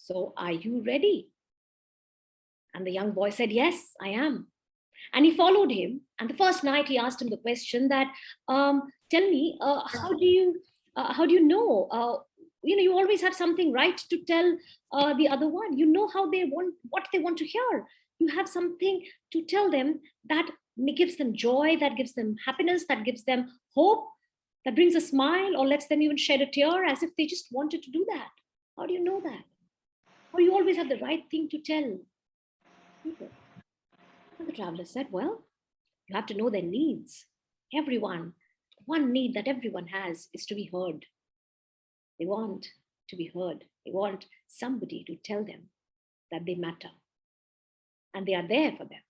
So are you ready? And the young boy said, yes, I am. And he followed him. And the first night he asked him the question that, tell me, how do you know? You always have something right to tell the other one. You know what they want to hear. You have something to tell them that gives them joy, that gives them happiness, that gives them hope, that brings a smile or lets them even shed a tear as if they just wanted to do that. How do you know that? Or you always have the right thing to tell people. And the traveler said, well, you have to know their needs. Everyone, one need that everyone has is to be heard. They want to be heard. They want somebody to tell them that they matter. And they are there for them.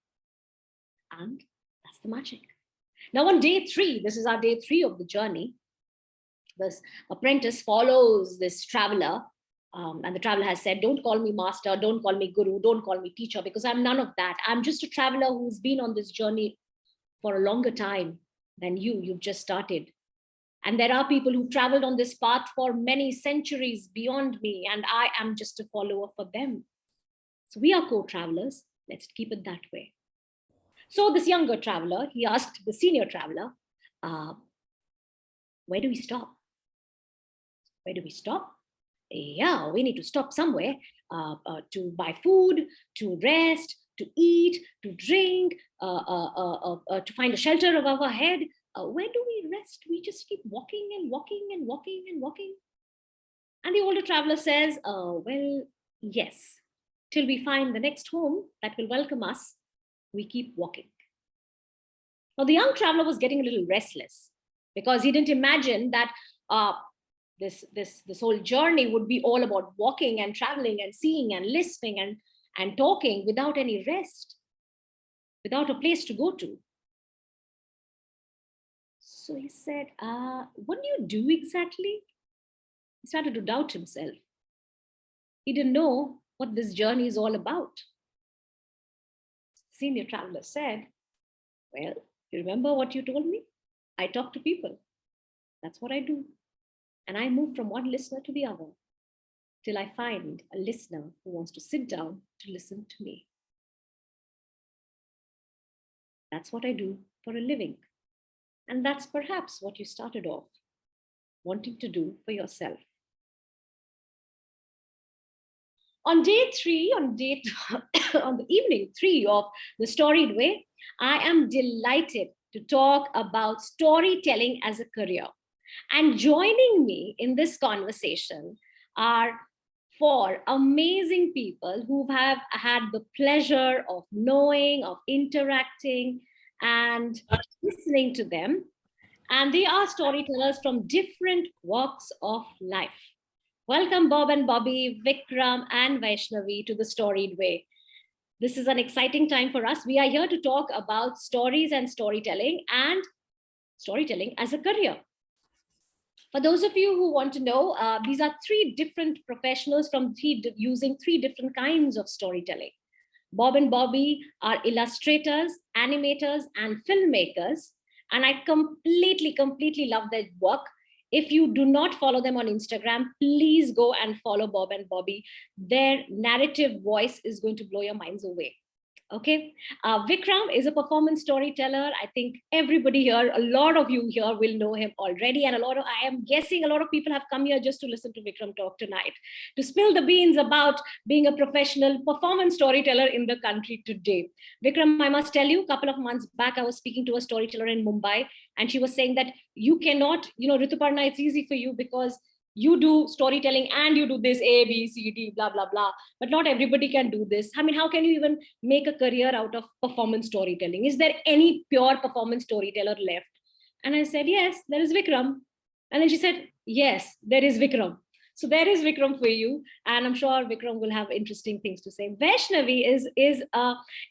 And that's the magic. Now on day 3, this is our day 3 of the journey, this apprentice follows this traveler. And the traveler has said, don't call me master, don't call me guru, don't call me teacher, because I'm none of that. I'm just a traveler who's been on this journey for a longer time than you've just started. And there are people who traveled on this path for many centuries beyond me, and I am just a follower for them. So we are co-travelers. Let's keep it that way. So this younger traveler, he asked the senior traveler, where do we stop? Where do we stop? Yeah, we need to stop somewhere to buy food, to rest, to eat, to drink, to find a shelter above our head. Where do we rest? We just keep walking and walking and walking and walking. And the older traveler says, well, yes, till we find the next home that will welcome us, we keep walking. Now, the young traveler was getting a little restless because he didn't imagine that this whole journey would be all about walking and traveling and seeing and listening and talking without any rest, without a place to go to. So he said, what do you do exactly? He started to doubt himself. He didn't know what this journey is all about. Senior traveler said, well, you remember what you told me? I talk to people. That's what I do. And I move from one listener to the other till I find a listener who wants to sit down to listen to me. That's what I do for a living. And that's perhaps what you started off wanting to do for yourself. On day 3, on the evening 3 of the Storied Way, I am delighted to talk about storytelling as a career. And joining me in this conversation are 4 amazing people who have had the pleasure of knowing, of interacting, and listening to them. And they are storytellers from different walks of life. Welcome, Bob and Bobby, Vikram and Vaishnavi to the Storied Way. This is an exciting time for us. We are here to talk about stories and storytelling as a career. For those of you who want to know, these are 3 different professionals using 3 different kinds of storytelling. Bob and Bobby are illustrators, animators, and filmmakers. And I completely love their work. If you do not follow them on Instagram, please go and follow Bob and Bobby. Their narrative voice is going to blow your minds away. Okay. Vikram is a performance storyteller. I think everybody here, a lot of you here will know him already. And I am guessing a lot of people have come here just to listen to Vikram talk tonight, to spill the beans about being a professional performance storyteller in the country today. Vikram, I must tell you, a couple of months back, I was speaking to a storyteller in Mumbai, and she was saying that you cannot, Rituparna, it's easy for you because you do storytelling and you do this A, B, C, D, blah, blah, blah. But not everybody can do this. I mean, how can you even make a career out of performance storytelling? Is there any pure performance storyteller left? And I said, yes, there is Vikram. And then she said, yes, there is Vikram. So there is Vikram for you. And I'm sure Vikram will have interesting things to say. Vaishnavi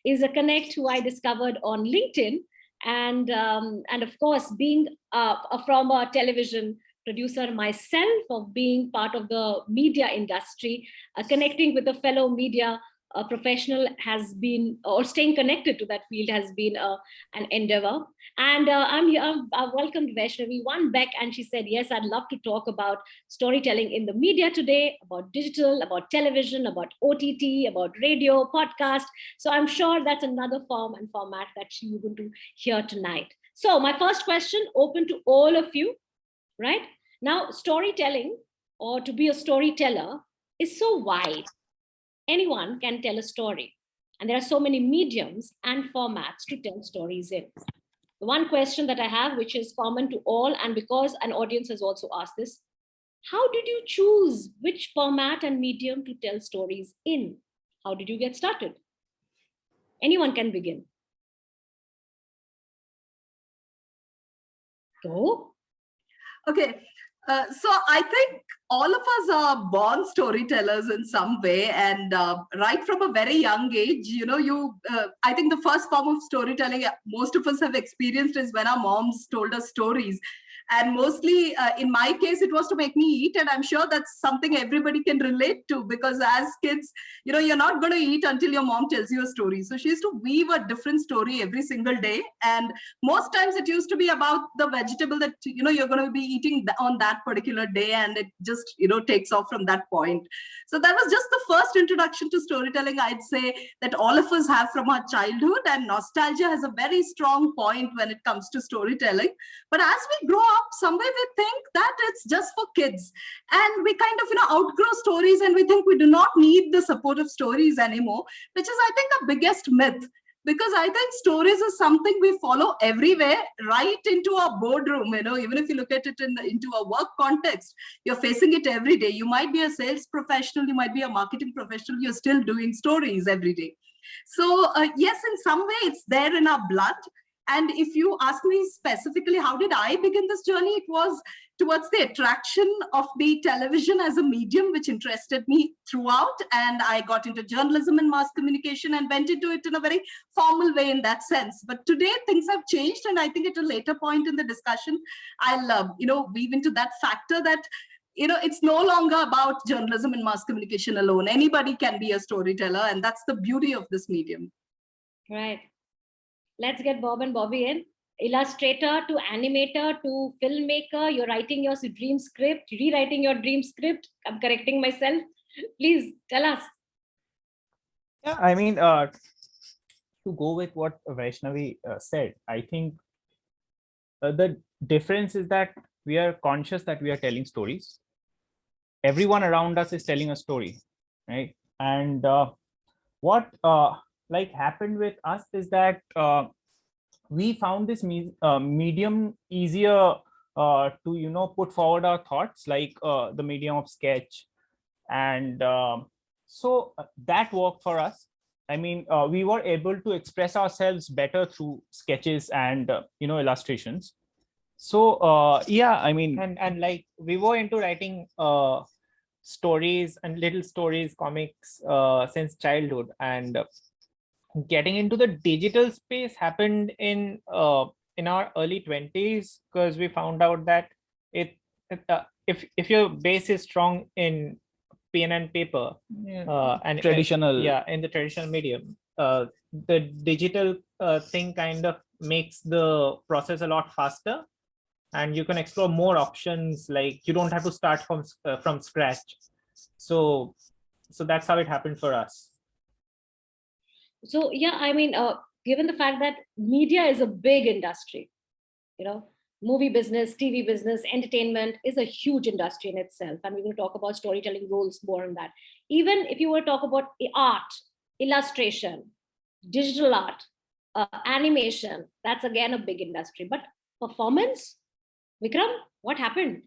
is a connect who I discovered on LinkedIn. And of course, being from a television producer myself, of being part of the media industry, connecting with a fellow media a professional has been, or staying connected to that field has been an endeavor. And I'm here, I welcomed Vaishnavi one back, and she said, yes, I'd love to talk about storytelling in the media today, about digital, about television, about OTT, about radio, podcast. So I'm sure that's another form and format that you're going to hear tonight. So my first question, open to all of you, right? Now, storytelling, or to be a storyteller, is so wide. Anyone can tell a story. And there are so many mediums and formats to tell stories in. The one question that I have, which is common to all, and because an audience has also asked this, how did you choose which format and medium to tell stories in? How did you get started? Anyone can begin. Go. Okay. So I think all of us are born storytellers in some way, and right from a very young age, I think the first form of storytelling most of us have experienced is when our moms told us stories. And mostly in my case, it was to make me eat. And I'm sure that's something everybody can relate to, because as kids, you're not going to eat until your mom tells you a story. So she used to weave a different story every single day. And most times it used to be about the vegetable that, you're going to be eating on that particular day. And it just, takes off from that point. So that was just the first introduction to storytelling, I'd say, that all of us have from our childhood. And nostalgia has a very strong point when it comes to storytelling. But as we grow up, somewhere we think that it's just for kids, and we kind of outgrow stories, and we think we do not need the support of stories anymore, which is, I think, the biggest myth. Because I think stories is something we follow everywhere, right into our boardroom. Even if you look at it into a work context, you're facing it every day. You might be a sales professional, you might be a marketing professional, you're still doing stories every day. So yes, in some way it's there in our blood. And if you ask me specifically, how did I begin this journey? It was towards the attraction of the television as a medium, which interested me throughout. And I got into journalism and mass communication and went into it in a very formal way in that sense. But today things have changed. And I think at a later point in the discussion, I'll, weave into that factor that, it's no longer about journalism and mass communication alone. Anybody can be a storyteller. And that's the beauty of this medium. Right. Let's get Bob and Bobby in. Illustrator to animator to filmmaker, you're writing your dream script, rewriting your dream script. I'm correcting myself. Please tell us. Yeah, I mean, to go with what Vaishnavi said, I think the difference is that we are conscious that we are telling stories. Everyone around us is telling a story, right? And what happened with us is that we found this medium easier to put forward our thoughts, like the medium of sketch, and so that worked for us. I mean, we were able to express ourselves better through sketches and illustrations. So yeah, I mean, and like we were into writing stories and little stories, comics since childhood, and getting into the digital space happened in our early 20s, because we found out that if your base is strong in pen and paper, and traditional, in the traditional medium, the digital thing kind of makes the process a lot faster, and you can explore more options. Like, you don't have to start from scratch. So that's how it happened for us. So yeah, I mean, given the fact that media is a big industry, movie business, TV business, entertainment is a huge industry in itself, and we're going to talk about storytelling roles more on that. Even if you were to talk about art, illustration, digital art, animation, that's again a big industry. But performance, Vikram, what happened?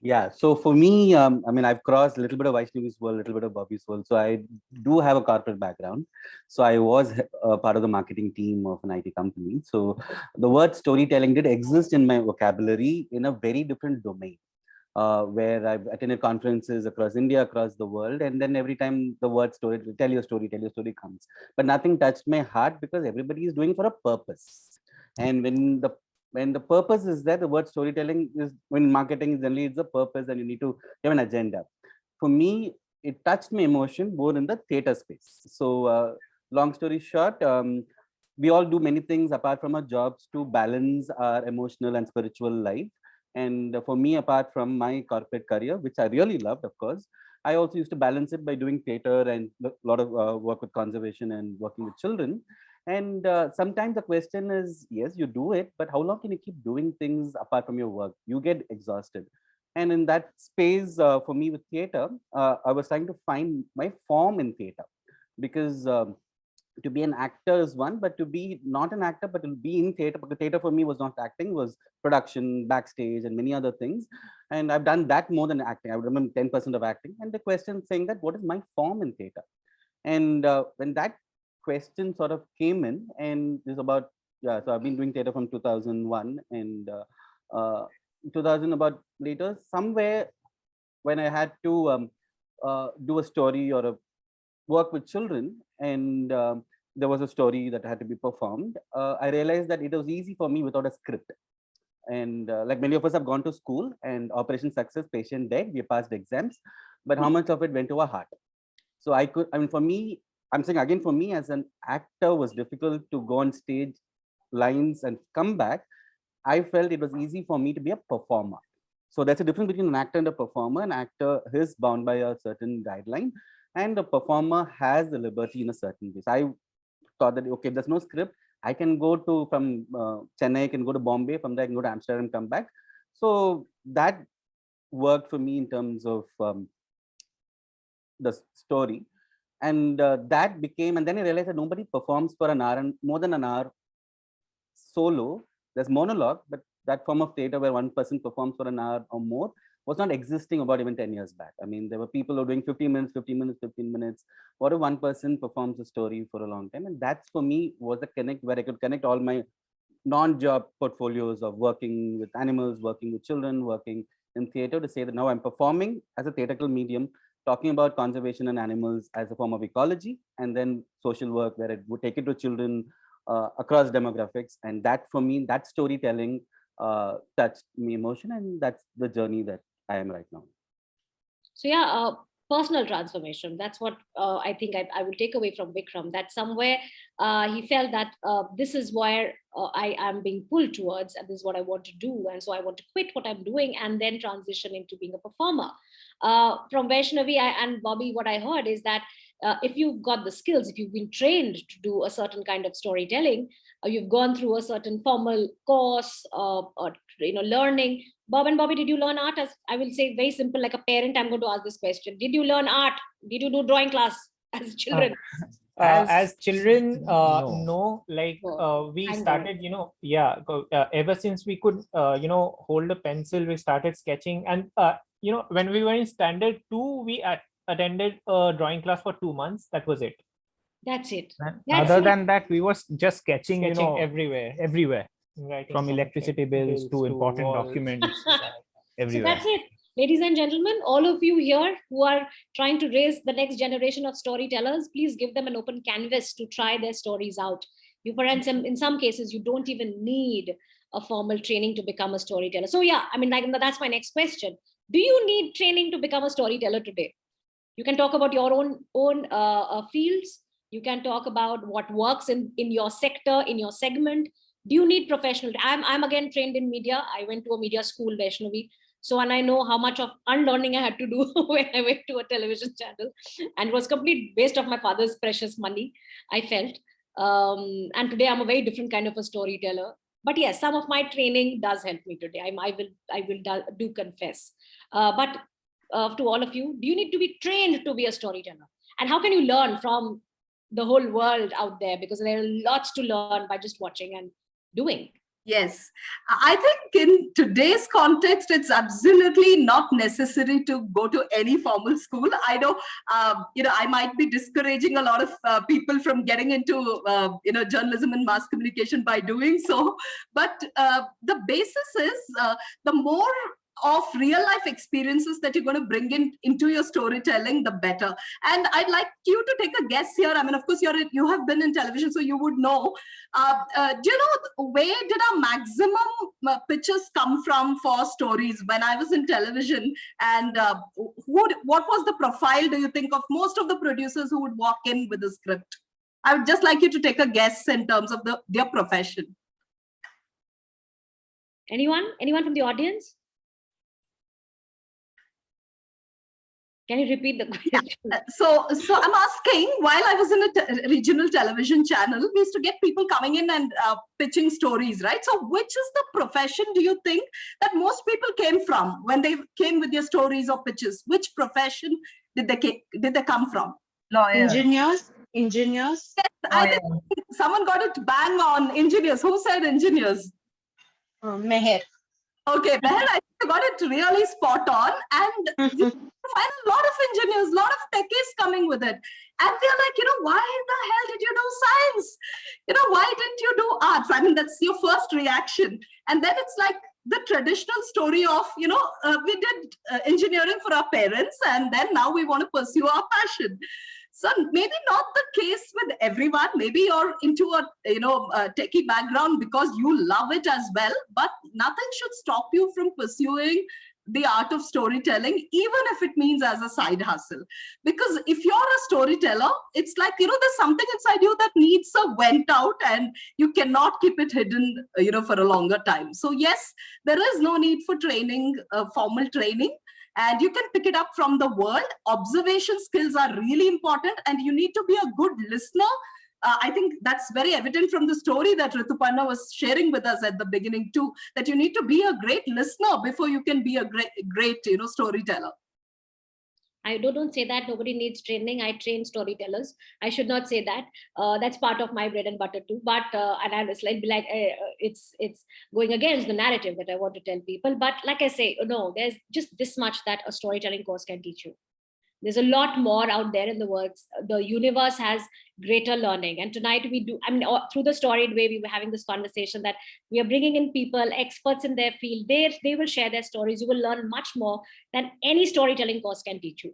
Yeah, so for me, I mean, I've crossed a little bit of Vaishnavi's world, a little bit of Bobby's world. So I do have a corporate background. So I was part of the marketing team of an IT company. So the word storytelling did exist in my vocabulary in a very different domain, where I've attended conferences across India, across the world. And then every time the word story, tell your story comes. But nothing touched my heart, because everybody is doing it for a purpose. And when the purpose is there, the word storytelling is, when marketing is generally, it's a purpose, and you need to have an agenda. For me, it touched my emotion more in the theater space. So long story short, we all do many things apart from our jobs to balance our emotional and spiritual life. And for me, apart from my corporate career, which I really loved, of course, I also used to balance it by doing theater and a lot of work with conservation and working with children. And sometimes the question is, yes, you do it, but how long can you keep doing things apart from your work? You get exhausted. And in that space, for me with theater, I was trying to find my form in theater, because to be an actor is one, but to be not an actor, but to be in theater, because theater for me was not acting, was production, backstage, and many other things. And I've done that more than acting. I would remember 10% of acting. And the question saying that, what is my form in theater? And when that question sort of came in, and this is about, yeah, so I've been doing theater from 2001, and 2000 about later, somewhere when I had to do a story or a work with children, and there was a story that had to be performed, I realized that it was easy for me without a script. And like many of us have gone to school, and Operation Success, patient dead, we passed exams, but how much of it went to our heart? So I mean, for me, I'm saying again, for me as an actor, was difficult to go on stage, lines, and come back. I felt it was easy for me to be a performer. So there's a difference between an actor and a performer. An actor is bound by a certain guideline, and a performer has the liberty in a certain way. So I thought that, okay, there's no script. I can go to from Chennai, I can go to Bombay, from there I can go to Amsterdam, come back. So that worked for me in terms of the story. And that became, and then I realized that nobody performs for an hour and more than an hour solo. There's monologue, but that form of theater where one person performs for an hour or more was not existing about even 10 years back. I mean, there were people who were doing 15 minutes, 15 minutes, 15 minutes. What if one person performs a story for a long time? And that's for me was the connect where I could connect all my non-job portfolios of working with animals, working with children, working in theater, to say that now I'm performing as a theatrical medium, talking about conservation and animals as a form of ecology, and then social work where it would take it to children across demographics. And that for me, that storytelling touched me emotion, and that's the journey that I am right now. So yeah, personal transformation. That's what I think I will take away from Vikram, that somewhere he felt that this is where I am being pulled towards, and this is what I want to do. And so I want to quit what I'm doing and then transition into being a performer. From Vaishnavi and Bobby, what I heard is that if you've got the skills, if you've been trained to do a certain kind of storytelling, you've gone through a certain formal course or learning. Bob and Bobby, did you learn art? As I will say, very simple, like a parent, I'm going to ask this question. Did you learn art? Did you do drawing class as children? As children, no. no. Like we Thank started, ever since we could, hold a pencil, we started sketching. And, when we were in standard 2, we attended a drawing class for 2 months. That was it. That's it. Other than that, we were just sketching everywhere. Writing from electricity bills to important documents. Everywhere. So that's it. Ladies and gentlemen, all of you here who are trying to raise the next generation of storytellers, please give them an open canvas to try their stories out. In some cases, you don't even need a formal training to become a storyteller. So yeah, I mean, that's my next question. Do you need training to become a storyteller today? You can talk about your own fields. You can talk about what works in your sector, in your segment. Do you need professional? I'm again trained in media. I went to a media school, Vaishnavi. So, and I know how much of unlearning I had to do when I went to a television channel, and it was complete waste of my father's precious money, I felt. And today I'm a very different kind of a storyteller. But yes, some of my training does help me today. I will do confess. But to all of you, do you need to be trained to be a storyteller? And how can you learn from the whole world out there? Because there are lots to learn by just watching and doing. Yes, I think in today's context, it's absolutely not necessary to go to any formal school. I know, I might be discouraging a lot of people from getting into, journalism and mass communication by doing so. But the basis is the more of real life experiences that you're going to bring into your storytelling, the better. And I'd like you to take a guess here. I mean, of course, you have been in television, so you would know. Do you know where did our maximum pitches come from for stories when I was in television? And what was the profile, do you think, of most of the producers who would walk in with a script? I would just like you to take a guess in terms of their profession. Anyone from the audience? Can you repeat the question? So I'm asking, while I was in a regional television channel, we used to get people coming in and pitching stories, right? So which is the profession, do you think, that most people came from when they came with their stories or pitches? Which profession did they come from? Lawyer. Engineers. Yes, I think someone got it bang on. Engineers. Who said engineers? Meher. Okay, Meher, I think you got it really spot on. And we find a lot of engineers, a lot of techies coming with it. And we're like, why the hell did you do science? Why didn't you do arts? I mean, that's your first reaction. And then it's like the traditional story of, we did engineering for our parents, and then now we want to pursue our passion. So maybe not the case with everyone. Maybe you're into a techie background because you love it as well, but nothing should stop you from pursuing the art of storytelling, even if it means as a side hustle. Because if you're a storyteller, it's like, there's something inside you that needs a vent out, and you cannot keep it hidden, for a longer time. So yes, there is no need for training, formal training. And you can pick it up from the world. Observation skills are really important, and you need to be a good listener. I think that's very evident from the story that Rituparna was sharing with us at the beginning too, that you need to be a great listener before you can be a great storyteller. I don't say that. Nobody needs training. I train storytellers. I should not say that. That's part of my bread and butter too. But and I was like it's going against the narrative that I want to tell people. But like I say, no, there's just this much that a storytelling course can teach you. There's a lot more out there in the world. The universe has greater learning. And tonight we do, through the Storied Way, we were having this conversation that we are bringing in people, experts in their field. They will share their stories. You will learn much more than any storytelling course can teach you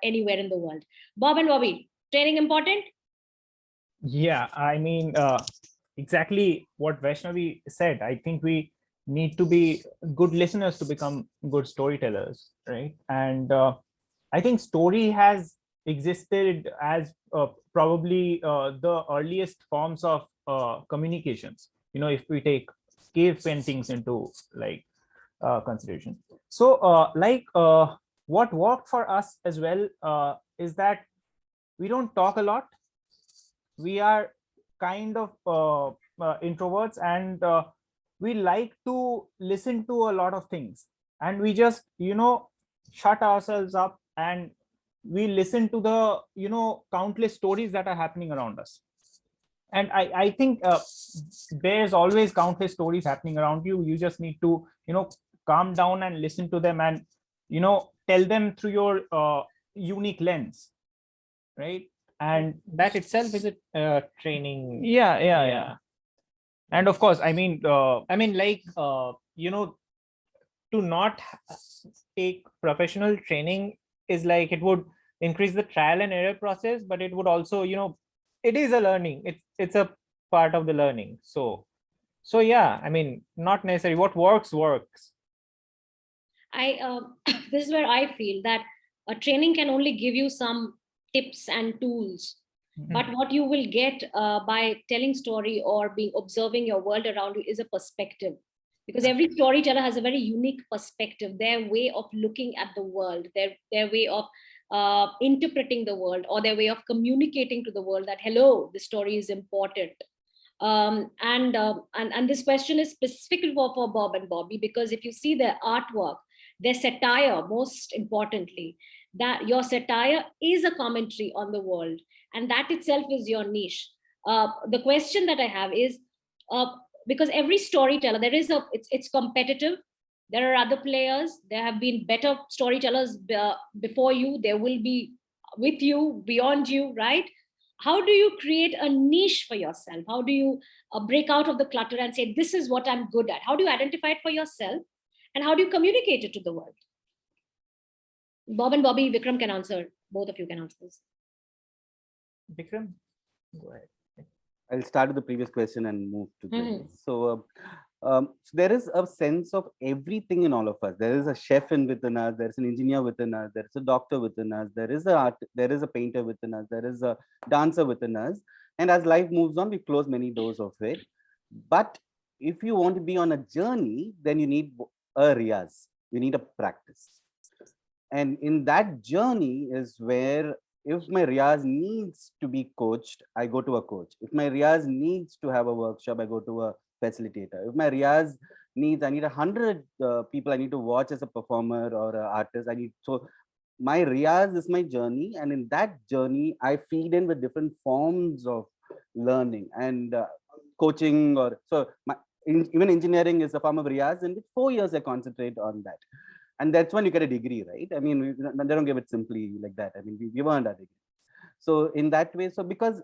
anywhere in the world. Bob and Bobby, training important? Yeah, exactly what Vaishnavi said. I think we need to be good listeners to become good storytellers, right? And I think story has existed as probably the earliest forms of communications. If we take cave paintings into consideration. So what worked for us as well is that we don't talk a lot. We are kind of introverts, and we like to listen to a lot of things, and we just shut ourselves up and we listen to the countless stories that are happening around us. And I think there's always countless stories happening around you. You just need to calm down and listen to them, and tell them through your unique lens, right? And That itself is a training. yeah. And of course, To not take professional training is like, it would increase the trial and error process, but it would also, it is a learning. It's a part of the learning. So yeah, not necessarily what works. This is where I feel that a training can only give you some tips and tools. But what you will get by telling story or observing your world around you is a perspective. Because every storyteller has a very unique perspective, their way of looking at the world, their way of interpreting the world, or their way of communicating to the world that, hello, the story is important. And this question is specific for Bob and Bobby, because if you see their artwork, their satire, most importantly, that your satire is a commentary on the world, and that itself is your niche. The question that I have is, because every storyteller, it's competitive. There are other players. There have been better storytellers before you. There will be with you, beyond you, right? How do you create a niche for yourself? How do you break out of the clutter and say, this is what I'm good at? How do you identify it for yourself? And how do you communicate it to the world? Bob and Bobby, Vikram can answer. Both of you can answer this. Vikram, go ahead. I'll start with the previous question and move to this. So there is a sense of everything in all of us. There is a chef within us. There is an engineer within us. There is a doctor within us. There is a painter within us. There is a dancer within us. And as life moves on, we close many doors of it. But if you want to be on a journey, then you need a riyaz. You need a practice. And in that journey is where, if my riyaz needs to be coached, I go to a coach. If my riyaz needs to have a workshop, I go to a facilitator. If my riyaz needs, I need 100 people I need to watch as a performer or an artist. So my riyaz is my journey. And in that journey, I feed in with different forms of learning and coaching. Even engineering is a form of riyaz. And 4 years I concentrate on that. And that's when you get a degree, right? I mean, they don't give it simply like that. I mean, we've earned our degree. So in that way, so because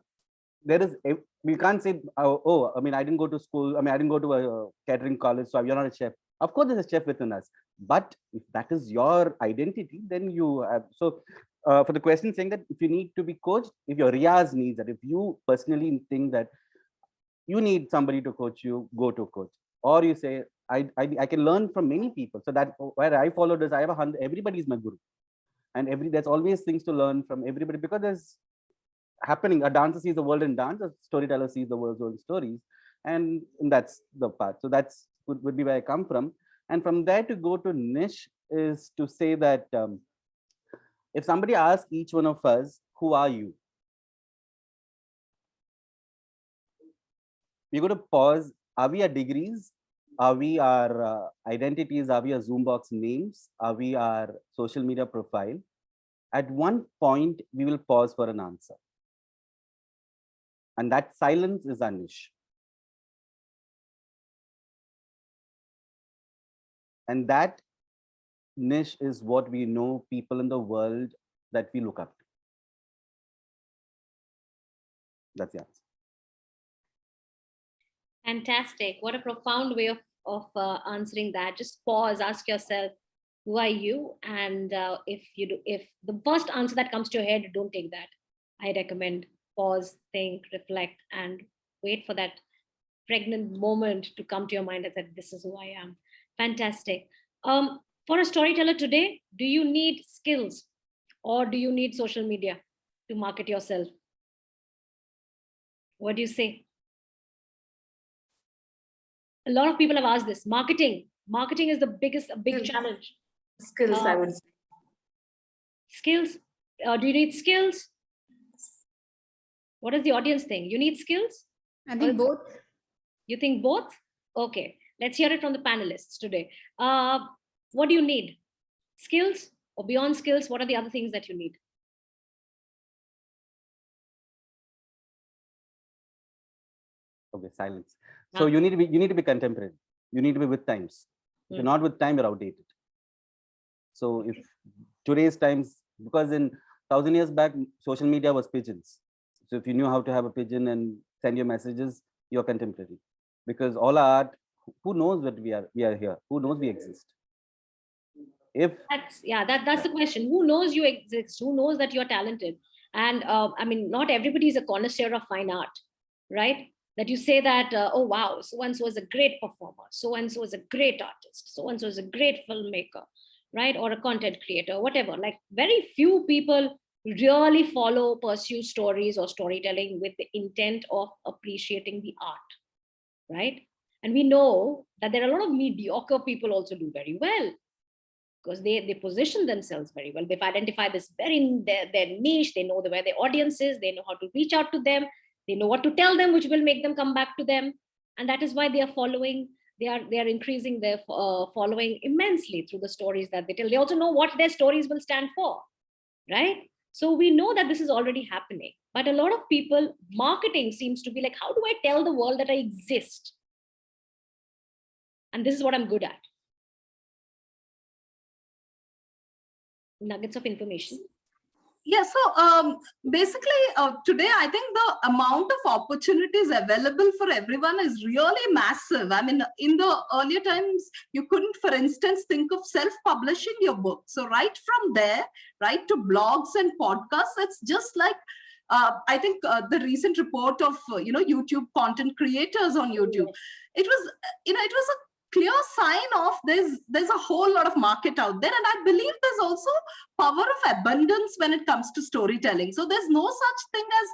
there is, we can't say, I mean, I didn't go to school. I mean, I didn't go to a catering college, so you're not a chef. Of course, there's a chef within us. But if that is your identity, then you have. So for the question saying that if you need to be coached, if your riyaz needs that, if you personally think that you need somebody to coach you, go to a coach. Or you say, I can learn from many people. So that where I followed is I have 100, everybody is my guru. And there's always things to learn from everybody, because there's happening. A dancer sees the world in dance, a storyteller sees the world in stories. And that's the part. So that's would be where I come from. And from there to go to niche is to say that if somebody asks each one of us, who are you? We're going to pause. Are we our degrees? Are we our identities? Are we our Zoombox names? Are we our social media profile? At one point, we will pause for an answer. And that silence is our niche. And that niche is what we know people in the world that we look up to. That's the answer. Fantastic. What a profound way of answering that. Just pause, ask yourself, who are you? And if the first answer that comes to your head, don't take that. I recommend pause, think, reflect, and wait for that pregnant moment to come to your mind that this is who I am. Fantastic. For a storyteller today, do you need skills or do you need social media to market yourself? What do you say? A lot of people have asked this. Marketing is the big challenge. Skills, I would say. Skills. Do you need skills? What does the audience think? You need skills? I think both. You think both? Okay. Let's hear it from the panelists today. What do you need? Skills, or beyond skills, what are the other things that you need? Okay, silence. So you need to be contemporary. You need to be with times. If you're not with time, you're outdated. So if today's times, because in 1,000 years back, social media was pigeons. So if you knew how to have a pigeon and send your messages, you're contemporary. Because all our art, who knows that we are here? Who knows we exist? That's the question. Who knows you exist? Who knows that you're talented? And I mean, not everybody is a connoisseur of fine art, right? That you say that, oh, wow, so-and-so is a great performer, so-and-so is a great artist, so-and-so is a great filmmaker, right? Or a content creator, whatever. Like very few people really pursue stories or storytelling with the intent of appreciating the art, right? And we know that there are a lot of mediocre people also do very well because they position themselves very well. They've identified this their niche, they know where their audience is, they know how to reach out to them, they know what to tell them, which will make them come back to them. And that is why they are increasing their following immensely through the stories that they tell. They also know what their stories will stand for, right? So we know that this is already happening. But a lot of people, marketing seems to be like, how do I tell the world that I exist? And this is what I'm good at. Nuggets of information. Yeah, so basically today I think the amount of opportunities available for everyone is really massive. I mean, in the earlier times, you couldn't, for instance, think of self-publishing your book. So right from there, right to blogs and podcasts, it's just like I think the recent report of YouTube content creators on YouTube, it was it was a clear sign of there's a whole lot of market out there, and I believe there's also power of abundance when it comes to storytelling. So there's no such thing as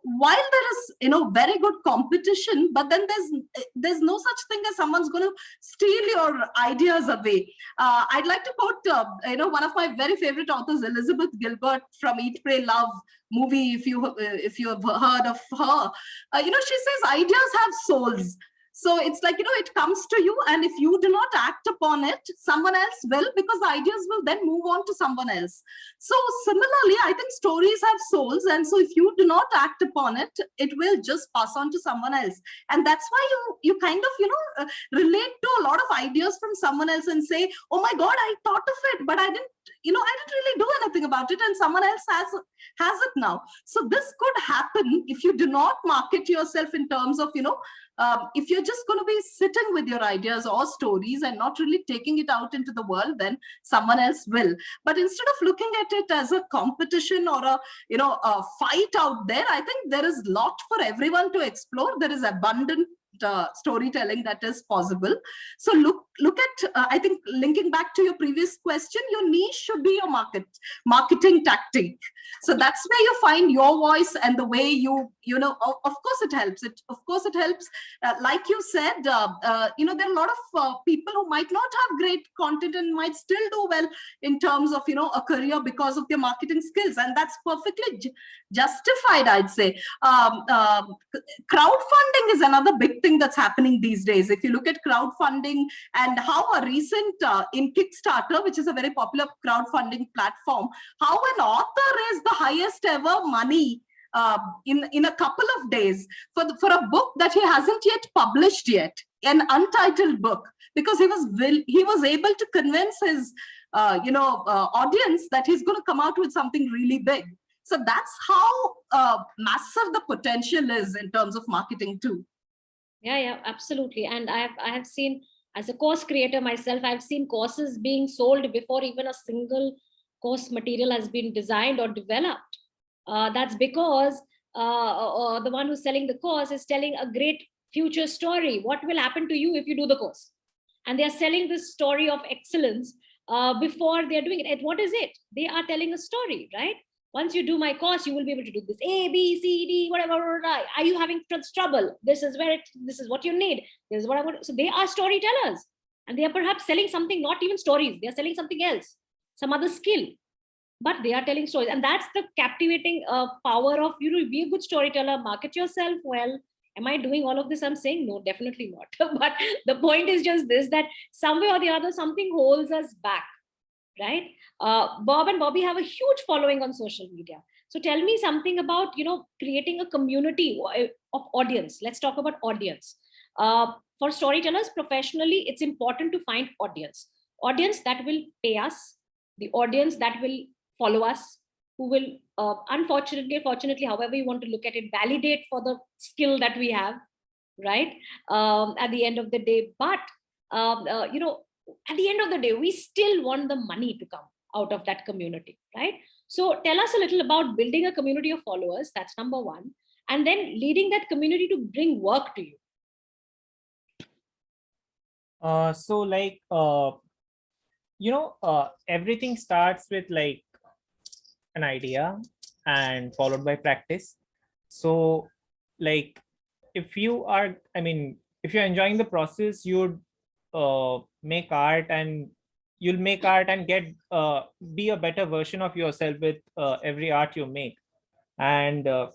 while there is very good competition, but then there's no such thing as someone's going to steal your ideas away. I'd like to quote one of my very favorite authors, Elizabeth Gilbert, from Eat, Pray, Love movie. If you have heard of her, she says ideas have souls. So it's like, it comes to you, and if you do not act upon it, someone else will, because the ideas will then move on to someone else. So similarly, I think stories have souls, and so if you do not act upon it, it will just pass on to someone else. And that's why you kind of, relate to a lot of ideas from someone else and say, oh my God, I thought of it, but I didn't really do anything about it, and someone else has it now. So this could happen if you do not market yourself in terms of, if you're just going to be sitting with your ideas or stories and not really taking it out into the world, then someone else will. But instead of looking at it as a competition or a fight out there, I think there is a lot for everyone to explore. There is abundant storytelling that is possible. So look at I think, linking back to your previous question, your niche should be your marketing tactic. So that's where you find your voice, and the way of course it helps. It helps, like you said, there are a lot of people who might not have great content and might still do well in terms of a career because of their marketing skills, and that's perfectly justified, I'd say. Crowdfunding is another big thing that's happening these days. If you look at crowdfunding and how a recent in Kickstarter, which is a very popular crowdfunding platform, how an author raised the highest ever money in a couple of days for a book that he hasn't yet published yet, an untitled book, because he was able to convince his audience that he's going to come out with something really big. So that's how massive the potential is in terms of marketing too. Yeah, absolutely. And I have seen, as a course creator myself, I've seen courses being sold before even a single course material has been designed or developed. That's because the one who's selling the course is telling a great future story. What will happen to you if you do the course? And they are selling this story of excellence before they're doing it. And what is it? They are telling a story, right? Once you do my course, you will be able to do this A, B, C, D, whatever. Are you having trouble? This is what you need. This is what I want. So they are storytellers, and they are perhaps selling something, not even stories. They are selling something else, some other skill, but they are telling stories. And that's the captivating power of, be a good storyteller, market yourself well. Am I doing all of this? I'm saying no, definitely not. But the point is just this, that some way or the other, something holds us back. Right? Bob and Bobby have a huge following on social media. So tell me something about, creating a community of audience. Let's talk about audience. For storytellers professionally, it's important to find audience that will pay us, the audience that will follow us, who will, fortunately, however you want to look at it, validate for the skill that we have, right? At the end of the day, but, at the end of the day, we still want the money to come out of that community, right? So tell us a little about building a community of followers. That's number one. And then leading that community to bring work to you. Everything starts with like an idea and followed by practice. So like, if you're enjoying the process, you'd make art, and you'll make art and get be a better version of yourself with every art you make, and the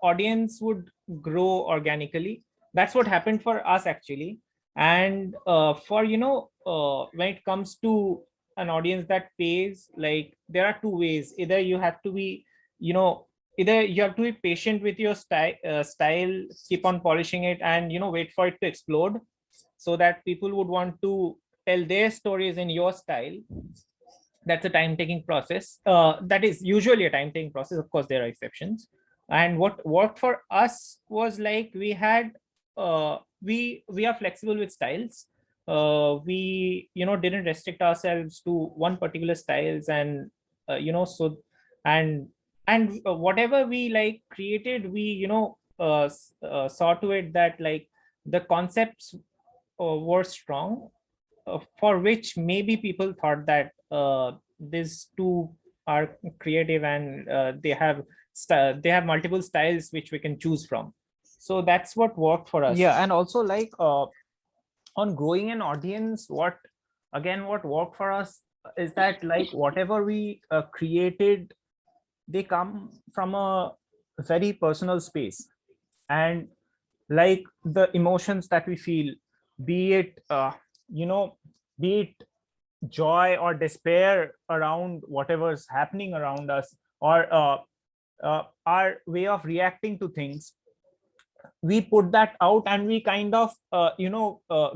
audience would grow organically. That's what happened for us actually. And when it comes to an audience that pays, like, there are two ways. Either you have to be patient with your style, keep on polishing it, and wait for it to explode, so that people would want to tell their stories in your style. That's a time-taking process. That is usually a time-taking process. Of course, there are exceptions. And what worked for us was like we had we are flexible with styles. We didn't restrict ourselves to one particular styles, and so and whatever we like created, we saw to it that like the concepts were strong, for which maybe people thought that these two are creative, and they have multiple styles which we can choose from. So that's what worked for us. Yeah, and also like on growing an audience, what worked for us is that like whatever we created, they come from a very personal space, and like the emotions that we feel, be it be it joy or despair around whatever's happening around us, or our way of reacting to things, we put that out, and we kind of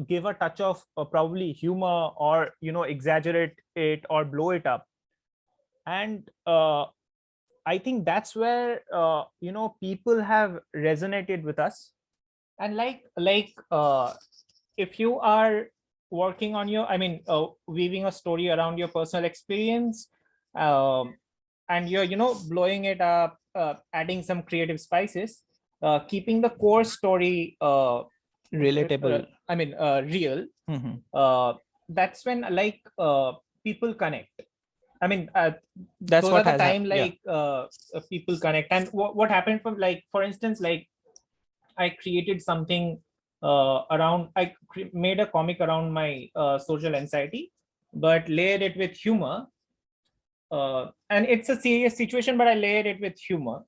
give a touch of probably humor, or exaggerate it or blow it up. And I think that's where people have resonated with us. And if you are working on your, weaving a story around your personal experience, and you're blowing it up, adding some creative spices, keeping the core story Relatable. Mm-hmm. real, that's when people connect. That's those what are the has time happened. people connect. And what happened from, like, for instance, like I created something around, made a comic around my social anxiety, but layered it with humor. And it's a serious situation, but I layered it with humor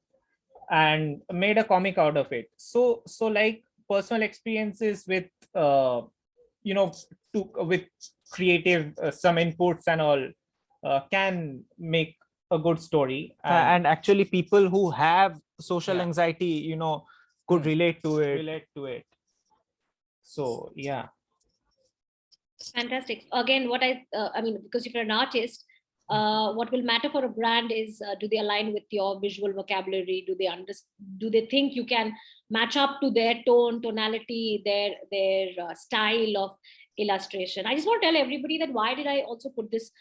and made a comic out of it. So like personal experiences with you know with creative some inputs and all can make a good story. And actually people who have social Yeah. anxiety could relate to it. So yeah. Fantastic. Again, because if you're an artist, what will matter for a brand is, do they align with your visual vocabulary? Do they think you can match up to their tonality, their style of illustration? I just want to tell everybody that why did I also put this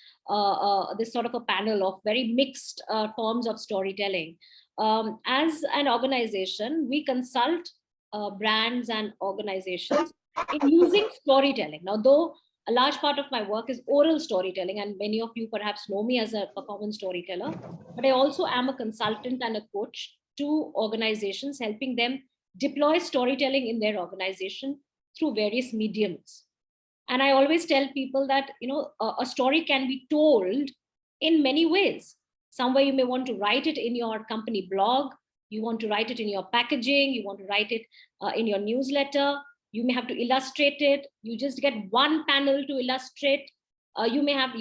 this sort of a panel of very mixed forms of storytelling. As an organization, we consult brands and organizations in using storytelling. Now, though a large part of my work is oral storytelling, and many of you perhaps know me as a performance storyteller, but I also am a consultant and a coach to organizations, helping them deploy storytelling in their organization through various mediums. And I always tell people that a story can be told in many ways. Somewhere you may want to write it in your company blog, you want to write it in your packaging, you want to write it in your newsletter, you may have to illustrate it. You just get one panel to illustrate. You may have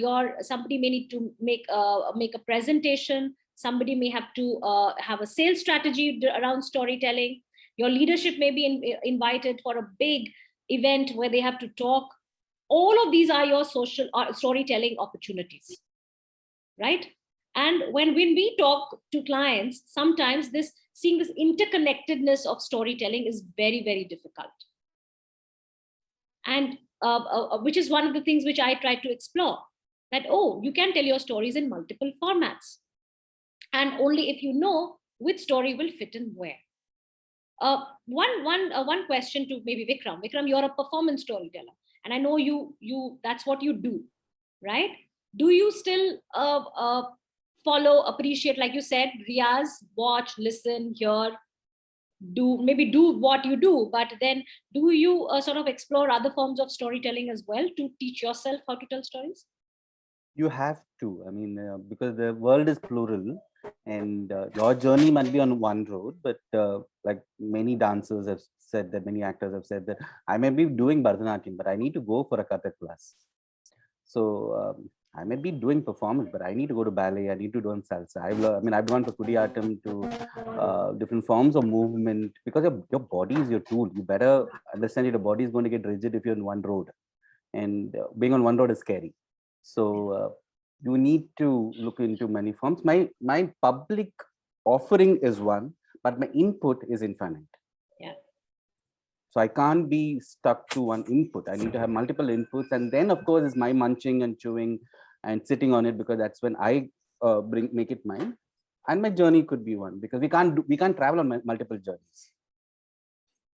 somebody may need to make a presentation. Somebody may have to have a sales strategy around storytelling. Your leadership may be invited for a big event where they have to talk. All of these are your social storytelling opportunities, right? And when we talk to clients, sometimes seeing this interconnectedness of storytelling is very, very difficult. And which is one of the things which I try to explore, that, you can tell your stories in multiple formats. And only if you know which story will fit in where. One question to maybe Vikram. Vikram, you're a performance storyteller, and I know you that's what you do, right? Do you still follow, appreciate, like you said, Riyaz, watch, listen, hear, do what you do, but then do you sort of explore other forms of storytelling as well to teach yourself how to tell stories? You have to, because the world is plural, and your journey might be on one road, but like many dancers have said, that many actors have said, that I may be doing Bharatanatyam, but I need to go for a Kathak class. So I may be doing performance, but I need to go to ballet. I need to do salsa. I've gone to Kudiyattam, to different forms of movement, because your body is your tool. You better understand your body is going to get rigid if you're in one road, and being on one road is scary. So you need to look into many forms. My public offering is one, but my input is infinite. Yeah. So I can't be stuck to one input. I need to have multiple inputs, and then of course is my munching and chewing and sitting on it, because that's when I make it mine. And my journey could be one, because we can't travel on multiple journeys.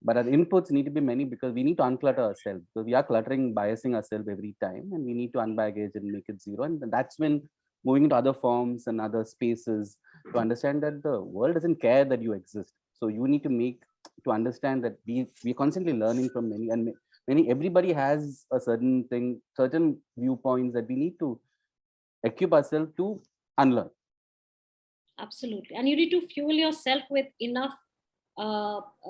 But our inputs need to be many, because we need to unclutter ourselves. So we are cluttering, biasing ourselves every time, and we need to unbaggage and make it zero. And that's when moving into other forms and other spaces to understand that the world doesn't care that you exist. So you need to understand that we're constantly learning from many. Everybody has a certain thing, certain viewpoints that we need to equip ourselves to unlearn. Absolutely. And you need to fuel yourself with enough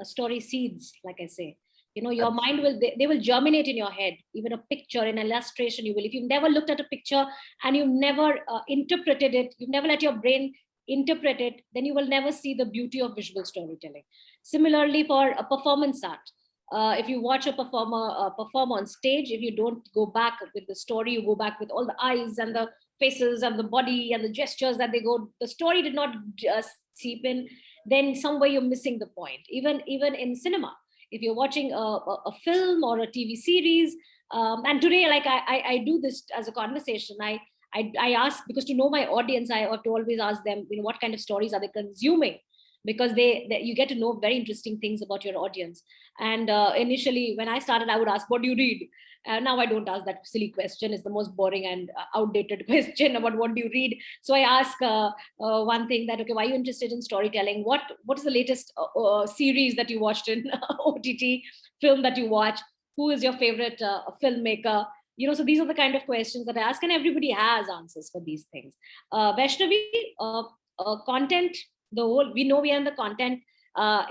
story seeds, like I say. Your mind will, they will germinate in your head. Even a picture, an illustration, you will. If you've never looked at a picture and you've never interpreted it, you've never let your brain interpret it, then you will never see the beauty of visual storytelling. Similarly, for a performance art, if you watch a performer perform on stage, if you don't go back with the story, you go back with all the eyes and the faces and the body and the gestures that the story did not just seep in, then somewhere you're missing the point. Even in cinema, if you're watching a film or a TV series, and today, like I do this as a conversation, I ask, because to know my audience, I have to always ask them, what kind of stories are they consuming? Because you get to know very interesting things about your audience. And initially, when I started, I would ask, what do you read? Now I don't ask that silly question. It's the most boring and outdated question about what do you read. So I ask one thing, that, okay, why are you interested in storytelling? What is the latest series that you watched in OTT, film that you watch? Who is your favorite filmmaker? So these are the kind of questions that I ask, and everybody has answers for these things. Vaishnavi, content, we know we are in the content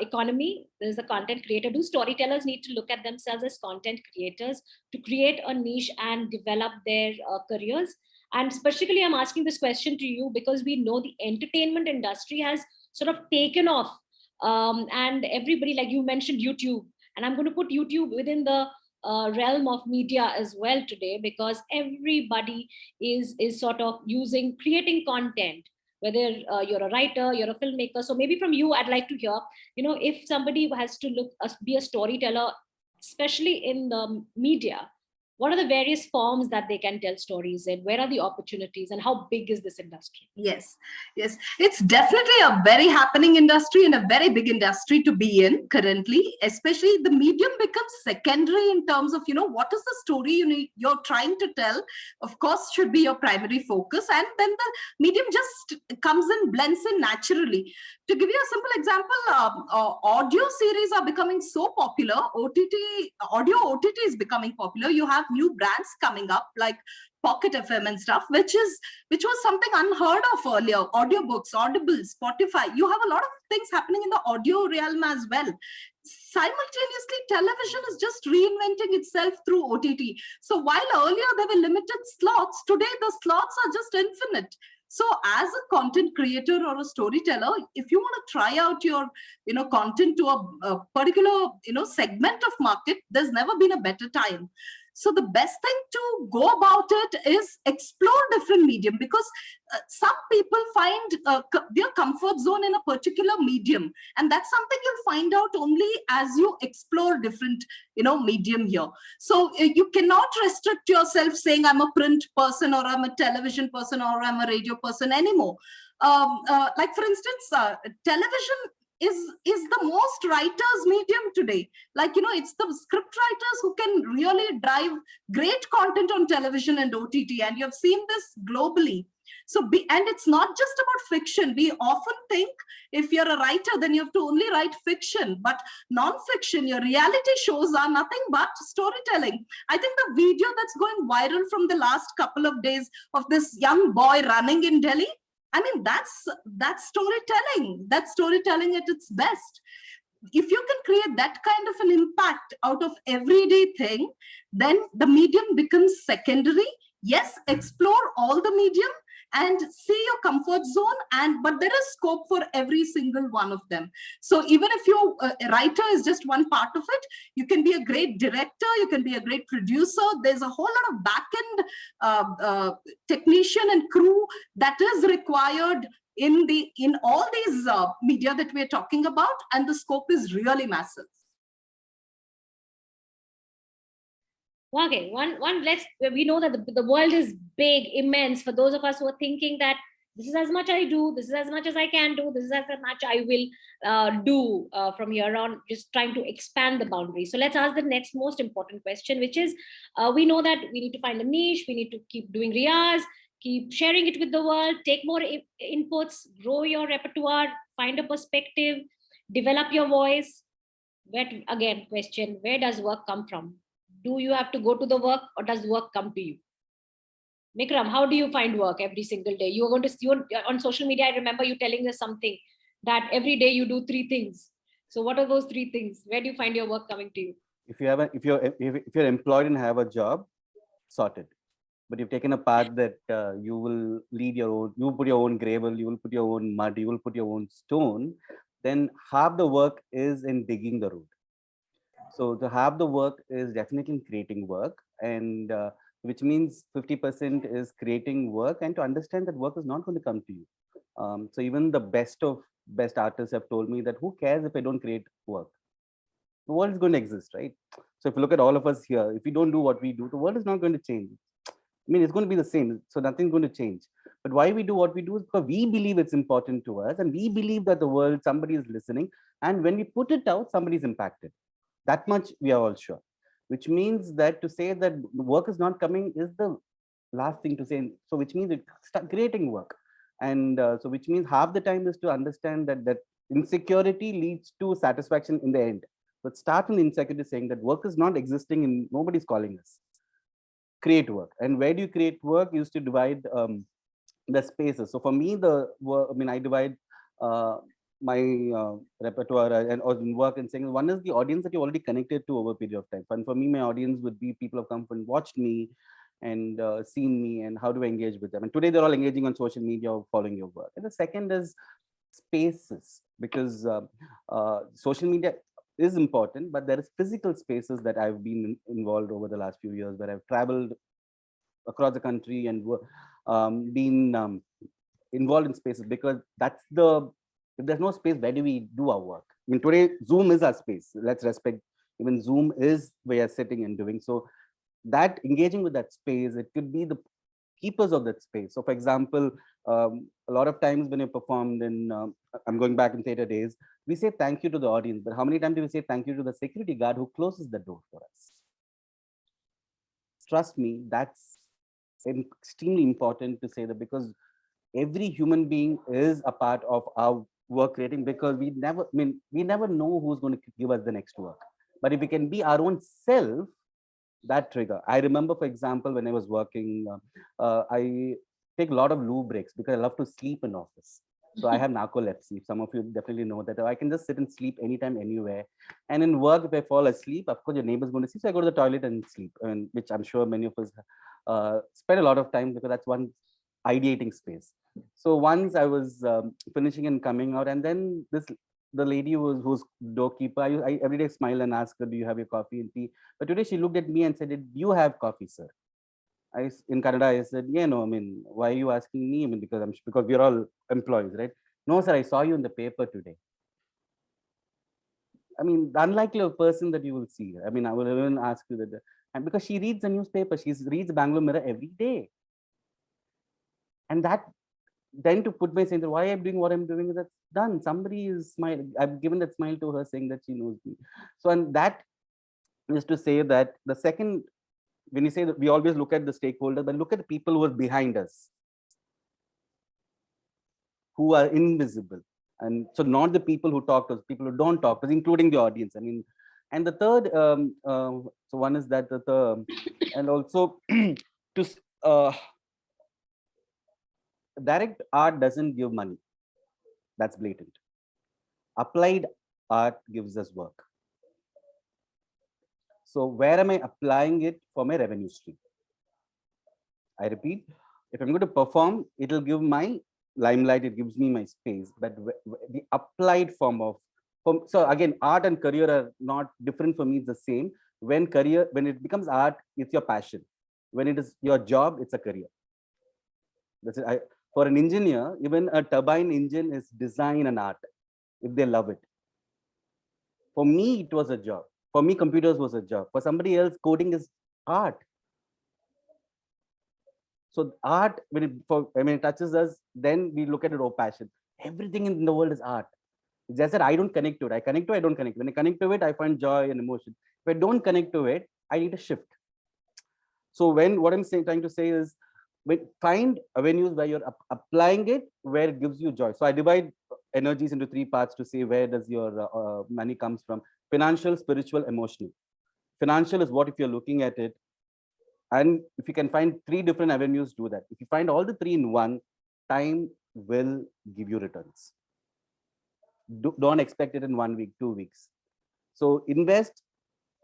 economy. There's a content creator. Do storytellers need to look at themselves as content creators to create a niche and develop their careers? And specifically, I'm asking this question to you because we know the entertainment industry has sort of taken off, and everybody, like you mentioned, YouTube, and I'm going to put YouTube within the realm of media as well today, because everybody is sort of creating content, whether you're a writer, you're a filmmaker. So maybe from you, I'd like to hear, if somebody has to be a storyteller, especially in the media, what are the various forms that they can tell stories in? Where are the opportunities, and how big is this industry? Yes. It's definitely a very happening industry and a very big industry to be in currently. Especially the medium becomes secondary in terms of, what is the story you're trying to tell, of course, should be your primary focus. And then the medium just comes in, blends in naturally. To give you a simple example, audio series are becoming so popular. Audio OTT is becoming popular. You have new brands coming up like Pocket FM and stuff, which was something unheard of earlier. Audiobooks, Audible, Spotify. You have a lot of things happening in the audio realm as well. Simultaneously, television is just reinventing itself through OTT. So while earlier there were limited slots, today the slots are just infinite. So as a content creator or a storyteller, if you want to try out your content to a particular segment of market, there's never been a better time. So the best thing to go about it is explore different medium, because some people find their comfort zone in a particular medium, and that's something you'll find out only as you explore different medium here. So you cannot restrict yourself saying I'm a print person or I'm a television person or I'm a radio person anymore. Like for instance, television is the most writers medium today. Like, it's the script writers who can really drive great content on television and OTT, and you've seen this globally. So and it's not just about fiction. We often think if you're a writer, then you have to only write fiction, but non-fiction, your reality shows are nothing but storytelling. I think the video that's going viral from the last couple of days of this young boy running in Delhi, I mean, that's storytelling. That's storytelling at its best. If you can create that kind of an impact out of everyday thing, then the medium becomes secondary. Yes, explore all the medium. and see your comfort zone, but there is scope for every single one of them. So even if your writer is just one part of it, you can be a great director, you can be a great producer. There's a whole lot of back-end technician and crew that is required in all these media that we're talking about, and the scope is really massive. Okay, we know that the world is big, immense. For those of us who are thinking that this is as much I do, this is as much as I can do, this is as much I will do from here on, just trying to expand the boundaries. So let's ask the next most important question, which is, we know that we need to find a niche, we need to keep doing riyaz, keep sharing it with the world, take more inputs, grow your repertoire, find a perspective, develop your voice. But again, question, where does work come from? Do you have to go to the work, or does work come to you? Mikram, how do you find work every single day? You are going to see on social media. I remember you telling us something that every day you do 3 things. So what are those 3 things? Where do you find your work coming to you? If you're employed and have a job, sorted. But you've taken a path that you will lead your own, you will put your own gravel, you will put your own mud, you will put your own stone, then half the work is in digging the road. So to have the work is definitely in creating work, and which means 50% is creating work, and to understand that work is not going to come to you. So even the best artists have told me that who cares if I don't create work? The world is going to exist, right? So if you look at all of us here, if we don't do what we do, the world is not going to change. I mean, it's going to be the same. So nothing's going to change. But why we do what we do is because we believe it's important to us, and we believe that the world, somebody is listening. And when we put it out, somebody's impacted. That much we are all sure, which means that to say that work is not coming is the last thing to say. So which means it start creating work. And so which means half the time is to understand that insecurity leads to satisfaction in the end. But start with insecurity, saying that work is not existing and nobody's calling us. Create work. And where do you create work? You used to divide the spaces. So for me, I divide my repertoire and or work and saying, one is the audience that you already connected to over a period of time. And for me, my audience would be people who have come and watched me and seen me, and how do I engage with them. And today they're all engaging on social media or following your work. And the second is spaces, because social media is important, but there is physical spaces that I've been involved over the last few years, where I've traveled across the country and been involved in spaces, because that's if there's no space, where do we do our work? I mean, today Zoom is our space. Let's respect, even Zoom is where you're sitting and doing. So that engaging with that space, it could be the keepers of that space. So for example, a lot of times when you performed in, I'm going back in theater days, we say thank you to the audience, but how many times do we say thank you to the security guard who closes the door for us? Trust me, that's extremely important to say that, because every human being is a part of our work creating, because we never know who's going to give us the next work. But if we can be our own self, that trigger. I remember, for example, when I was working, I take a lot of loo breaks because I love to sleep in office. So I have narcolepsy. Some of you definitely know that. I can just sit and sleep anytime, anywhere. And in work, if I fall asleep, of course, your neighbor's going to see. So I go to the toilet and sleep, which I'm sure many of us spend a lot of time, because that's one ideating space. So once I was finishing and coming out, and then the lady who's doorkeeper, I every day smile and ask her, do you have your coffee and tea? But today she looked at me and said, do you have coffee, sir? In Canada, I said, yeah, no, I mean, why are you asking me? I mean, because we're all employees, right? No, sir, I saw you in the paper today. I mean, the unlikely person that you will see. I mean, I will even ask you that, and because she reads the newspaper, she reads Bangalore Mirror every day. And that then to put my sense, why I'm doing what I'm doing, that's done. Somebody is smiling. I've given that smile to her, saying that she knows me. So, and that is to say that the second, when you say that, we always look at the stakeholder, but look at the people who are behind us, who are invisible. And so not the people who talk to us, people who don't talk to us, including the audience. I mean, and the third, so one is that and also to direct art doesn't give money. That's blatant. Applied art gives us work. So where am I applying it for my revenue stream? I repeat, If I'm going to perform, it'll give my limelight, it gives me my space. But the applied form of, so again, art and career are not different for me, it's the same. When it becomes art, it's your passion. When it is your job, it's a career. That's it. For an engineer, even a turbine engine is design and art, if they love it. For me, it was a job. For me, computers was a job. For somebody else, coding is art. So art, when it touches us, then we look at it, oh, passion. Everything in the world is art. It's just that I don't connect to it. I connect to it, I don't connect. When I connect to it, I find joy and emotion. If I don't connect to it, I need a shift. So what I'm trying to say is, find avenues where you're applying it, where it gives you joy. So I divide energies into 3 parts to say where does your money comes from: financial, spiritual, emotional. Financial is what if you're looking at it, and if you can find 3 different avenues, do that. If you find all the 3 in one, time will give you returns. Don't expect it in 1 week, 2 weeks. So invest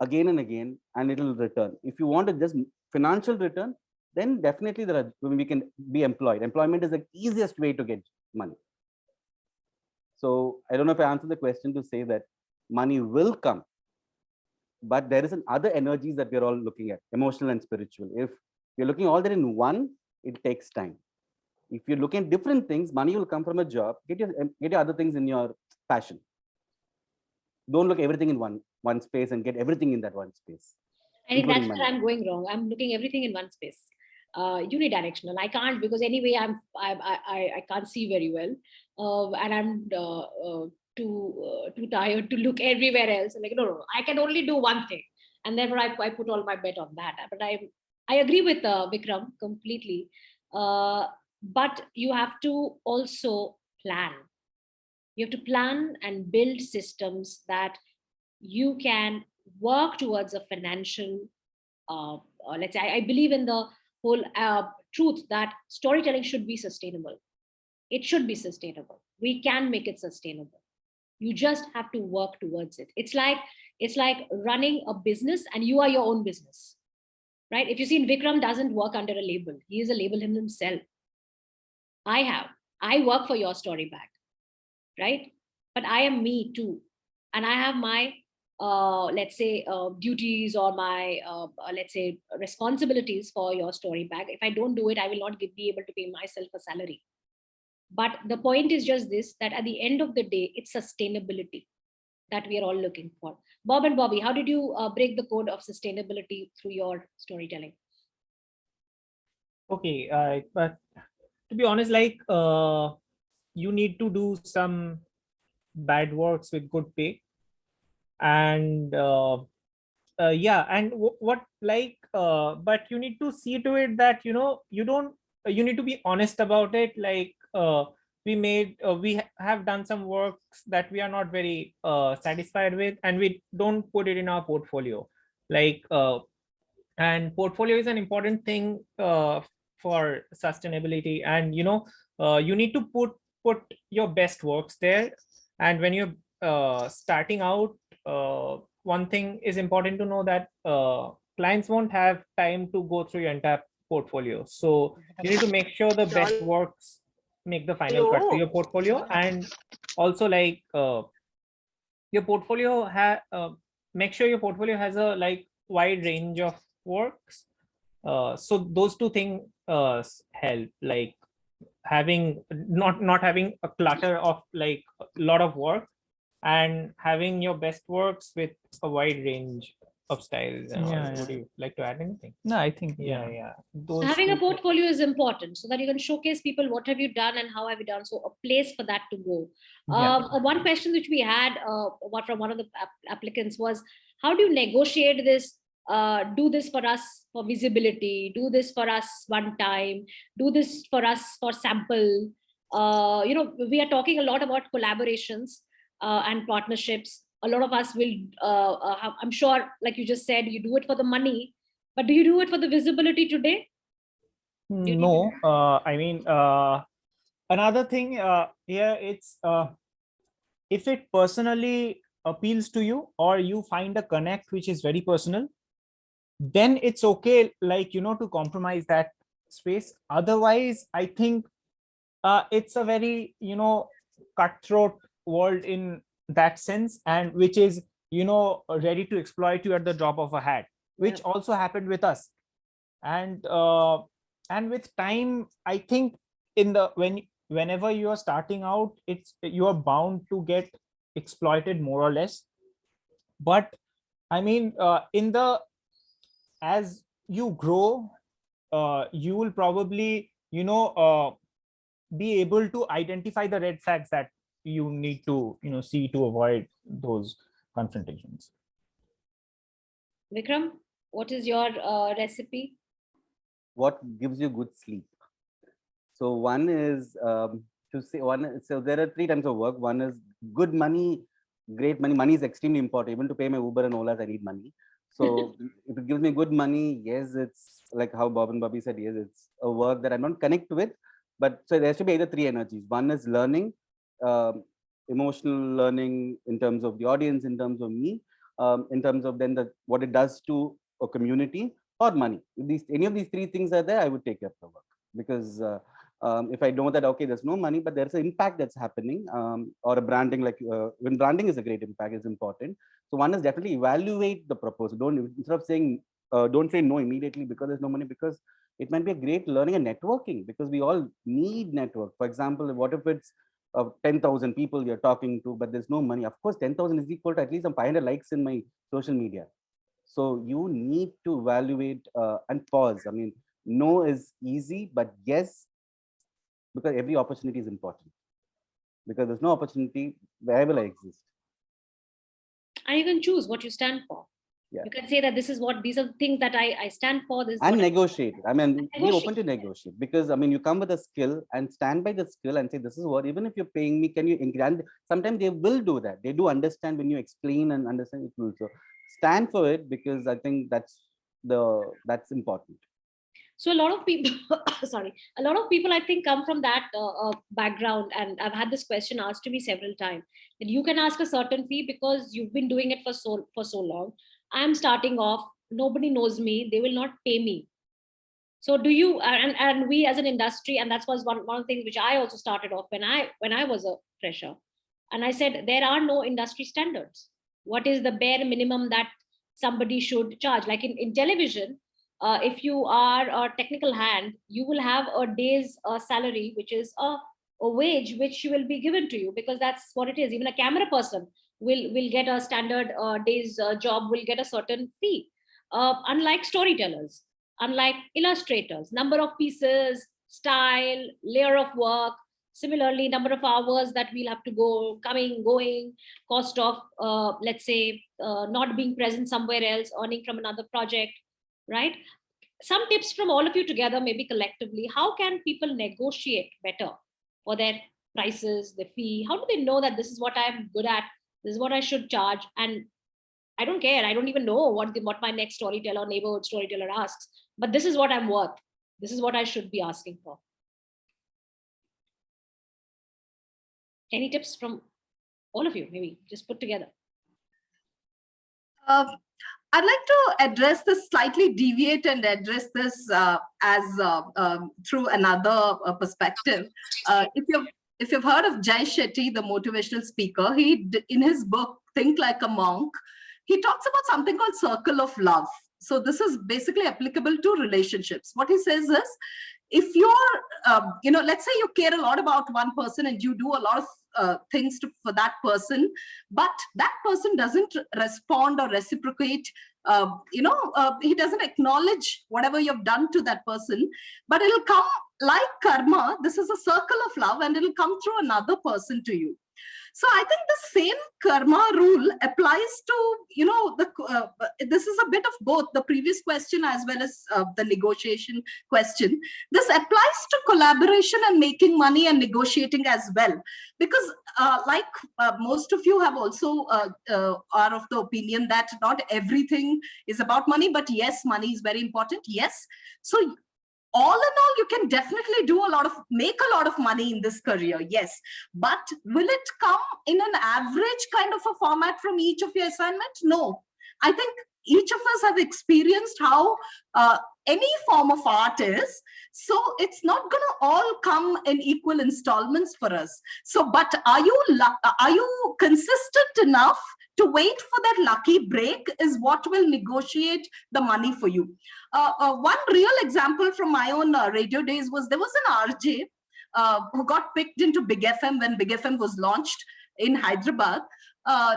again and again, and it will return. If you want to just financial return, then definitely we can be employed. Employment is the easiest way to get money. So I don't know if I answered the question to say that money will come, but there is other energies that we're all looking at, emotional and spiritual. If you're looking all that in one, it takes time. If you're looking at different things, money will come from a job. Get your other things in your passion. Don't look everything in one space and get everything in that one space. I think that's where I'm going wrong. I'm looking everything in one space. Unidirectional. I can't, because anyway I can't see very well, and I'm too tired to look everywhere else. Like no, I can only do one thing, and therefore I put all my bet on that. But I agree with Vikram completely. But you have to also plan. You have to plan and build systems that you can work towards a financial, let's say, I believe in the whole truth that storytelling should be sustainable. It should be sustainable. We can make it sustainable. You just have to work towards it. It's like running a business, and you are your own business, right? If you see, Vikram doesn't work under a label. He is a label himself. I work for your story bag, right? But I am me too. And I have my, let's say, duties, or my, let's say, responsibilities for your story bag. If I don't do it, I will not be able to pay myself a salary. But the point is just this, that at the end of the day, it's sustainability that we are all looking for. Bob and Bobby, how did you break the code of sustainability through your storytelling? Okay, but to be honest, like you need to do some bad works with good pay, and yeah, and what like but you need to see to it that you need to be honest about it. Like we have done some works that we are not very satisfied with, and we don't put it in our portfolio. Like and portfolio is an important thing for sustainability, and you need to put your best works there. And when you're starting out, one thing is important to know, that clients won't have time to go through your entire portfolio. So you need to make sure the best works make the final cut to your portfolio. And also, like your portfolio make sure your portfolio has a wide range of works. So those two things help, like having not having a clutter of like a lot of work, and having your best works with a wide range of styles. And Yeah, would you like to add anything? No, I think So having a portfolio is important, so that you can showcase people what have you done and how have you done. So a place for that to go. One question which we had from one of the applicants was, how do you negotiate this? Do this for us for visibility, do this for us one time, do this for us for sample. We are talking a lot about collaborations and partnerships. A lot of us will, I'm sure, like you just said, you do it for the money, but do you do it for the visibility today? No, I mean, another thing here, it's if it personally appeals to you, or you find a connect which is very personal, then it's okay, like, to compromise that space. Otherwise, I think it's a very, cutthroat world in that sense, and which is, ready to exploit you at the drop of a hat, which also happened with us. And with time, I think whenever you are starting out, you are bound to get exploited more or less. But I mean, as you grow, you will probably, be able to identify the red flags that you need to, see to avoid those confrontations. Vikram, what is your recipe? What gives you good sleep? So one is so there are 3 types of work. One is good money, great money. Money is extremely important. Even to pay my Uber and Olas, I need money. So if it gives me good money, yes, it's like how Bob and Bobby said, yes, it's a work that I don't connect with. But so there has to be either 3 energies. One is learning, emotional learning in terms of the audience, in terms of me, in terms of then what it does to a community, or money. If any of these 3 things are there, I would take care of the work. Because if I know that, okay, there's no money, but there's an impact that's happening, or a branding, like when branding is a great impact, is important. So one is definitely evaluate the proposal. Instead of saying, don't say no immediately because there's no money, because it might be a great learning and networking, because we all need network. For example, what if it's 10,000 people you're talking to, but there's no money? Of course, 10,000 is equal to at least some 500 likes in my social media. So you need to evaluate and pause. I mean, no is easy, but yes, because every opportunity is important. Because there's no opportunity, where will I exist? And you can choose what you stand for. Yeah. You can say that these are things that I stand for. This and negotiate. I mean, be open to negotiate, because I mean, you come with a skill and stand by the skill and say, this is what, even if you're paying me, can you increase? Sometimes they will do that. They do understand when you explain and understand it. So stand for it, because I think that's important. So a lot of people, a lot of people I think come from that background, and I've had this question asked to me several times, that you can ask a certain fee because you've been doing it for so long. I'm starting off, nobody knows me, they will not pay me. So do you, and we as an industry, and that was one of the things which I also started off when I was a fresher, and I said there are no industry standards. What is the bare minimum that somebody should charge? Like in television, if you are a technical hand, you will have a day's salary, which is a wage which will be given to you, because that's what it is. Even a camera person will get a standard day's job, will get a certain fee. Unlike storytellers, unlike illustrators, number of pieces, style, layer of work, similarly, number of hours that we'll have to go, coming, going, cost of, let's say, not being present somewhere else, earning from another project, right? Some tips from all of you together, maybe collectively. How can people negotiate better for their prices, the fee? How do they know that this is what I'm good at? This is what I should charge? And I don't care. I don't even know what my next storyteller, neighborhood storyteller asks, but this is what I'm worth. This is what I should be asking for. Any tips from all of you, maybe just put together? I'd like to address this, slightly deviate and address this through another perspective. If you've heard of Jai Shetty, the motivational speaker, in his book Think Like a Monk, he talks about something called circle of love. So this is basically applicable to relationships. What he says is, if you're, let's say you care a lot about one person and you do a lot of things for that person, but that person doesn't respond or reciprocate, he doesn't acknowledge whatever you've done to that person, but it'll come like karma. This is a circle of love, and it'll come through another person to you. So I think the same karma rule applies to, this is a bit of both the previous question as well as the negotiation question. This applies to collaboration and making money and negotiating as well. Because most of you have also are of the opinion that not everything is about money, but yes, money is very important. Yes. So all in all, you can definitely make a lot of money in this career, yes. But will it come in an average kind of a format from each of your assignments? No. I think each of us have experienced how any form of art is. So it's not going to all come in equal installments for us. So, but are you consistent enough to wait for that lucky break is what will negotiate the money for you. One real example from my own radio days was there was an RJ who got picked into Big FM when Big FM was launched in Hyderabad.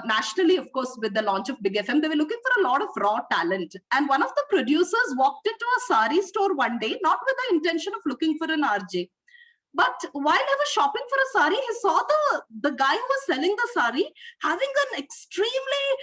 Nationally, of course, with the launch of Big FM, they were looking for a lot of raw talent. And one of the producers walked into a sari store one day, not with the intention of looking for an RJ. But while I was shopping for a sari, he saw the guy who was selling the sari having an extremely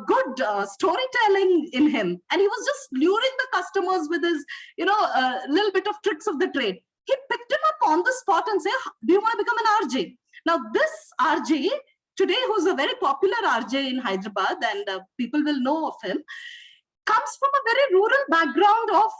good storytelling in him. And he was just luring the customers with his, little bit of tricks of the trade. He picked him up on the spot and said, do you want to become an RJ? Now, this RJ, today, who's a very popular RJ in Hyderabad, and people will know of him, comes from a very rural background of,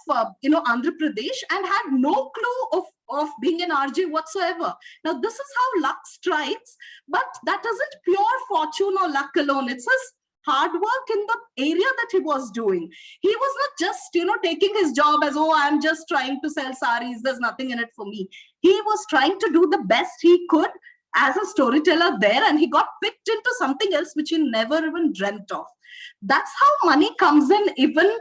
Andhra Pradesh, and had no clue of being an RJ whatsoever. Now, this is how luck strikes, but that isn't pure fortune or luck alone. It's his hard work in the area that he was doing. He was not just, taking his job as, oh, I'm just trying to sell saris, there's nothing in it for me. He was trying to do the best he could as a storyteller there, and he got picked into something else which he never even dreamt of. That's how money comes in, even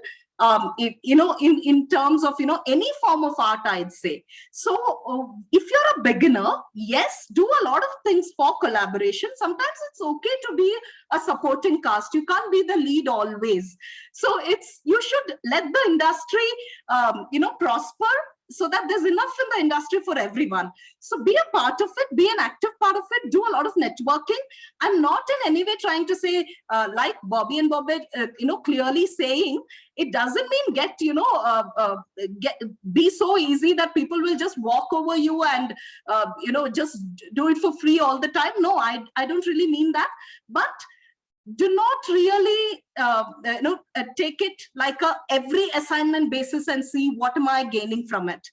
in terms of any form of art, I'd say. So if you're a beginner, yes, do a lot of things for collaboration. Sometimes it's okay to be a supporting cast. You can't be the lead always. So you should let the industry prosper, so that there's enough in the industry for everyone. So be a part of it, be an active part of it, do a lot of networking. I'm not in any way trying to say, like Bobby and Bobby, clearly saying, it doesn't mean be so easy that people will just walk over you and, just do it for free all the time. No, I don't really mean that. But do not really take it like a every assignment basis and see what am I gaining from it.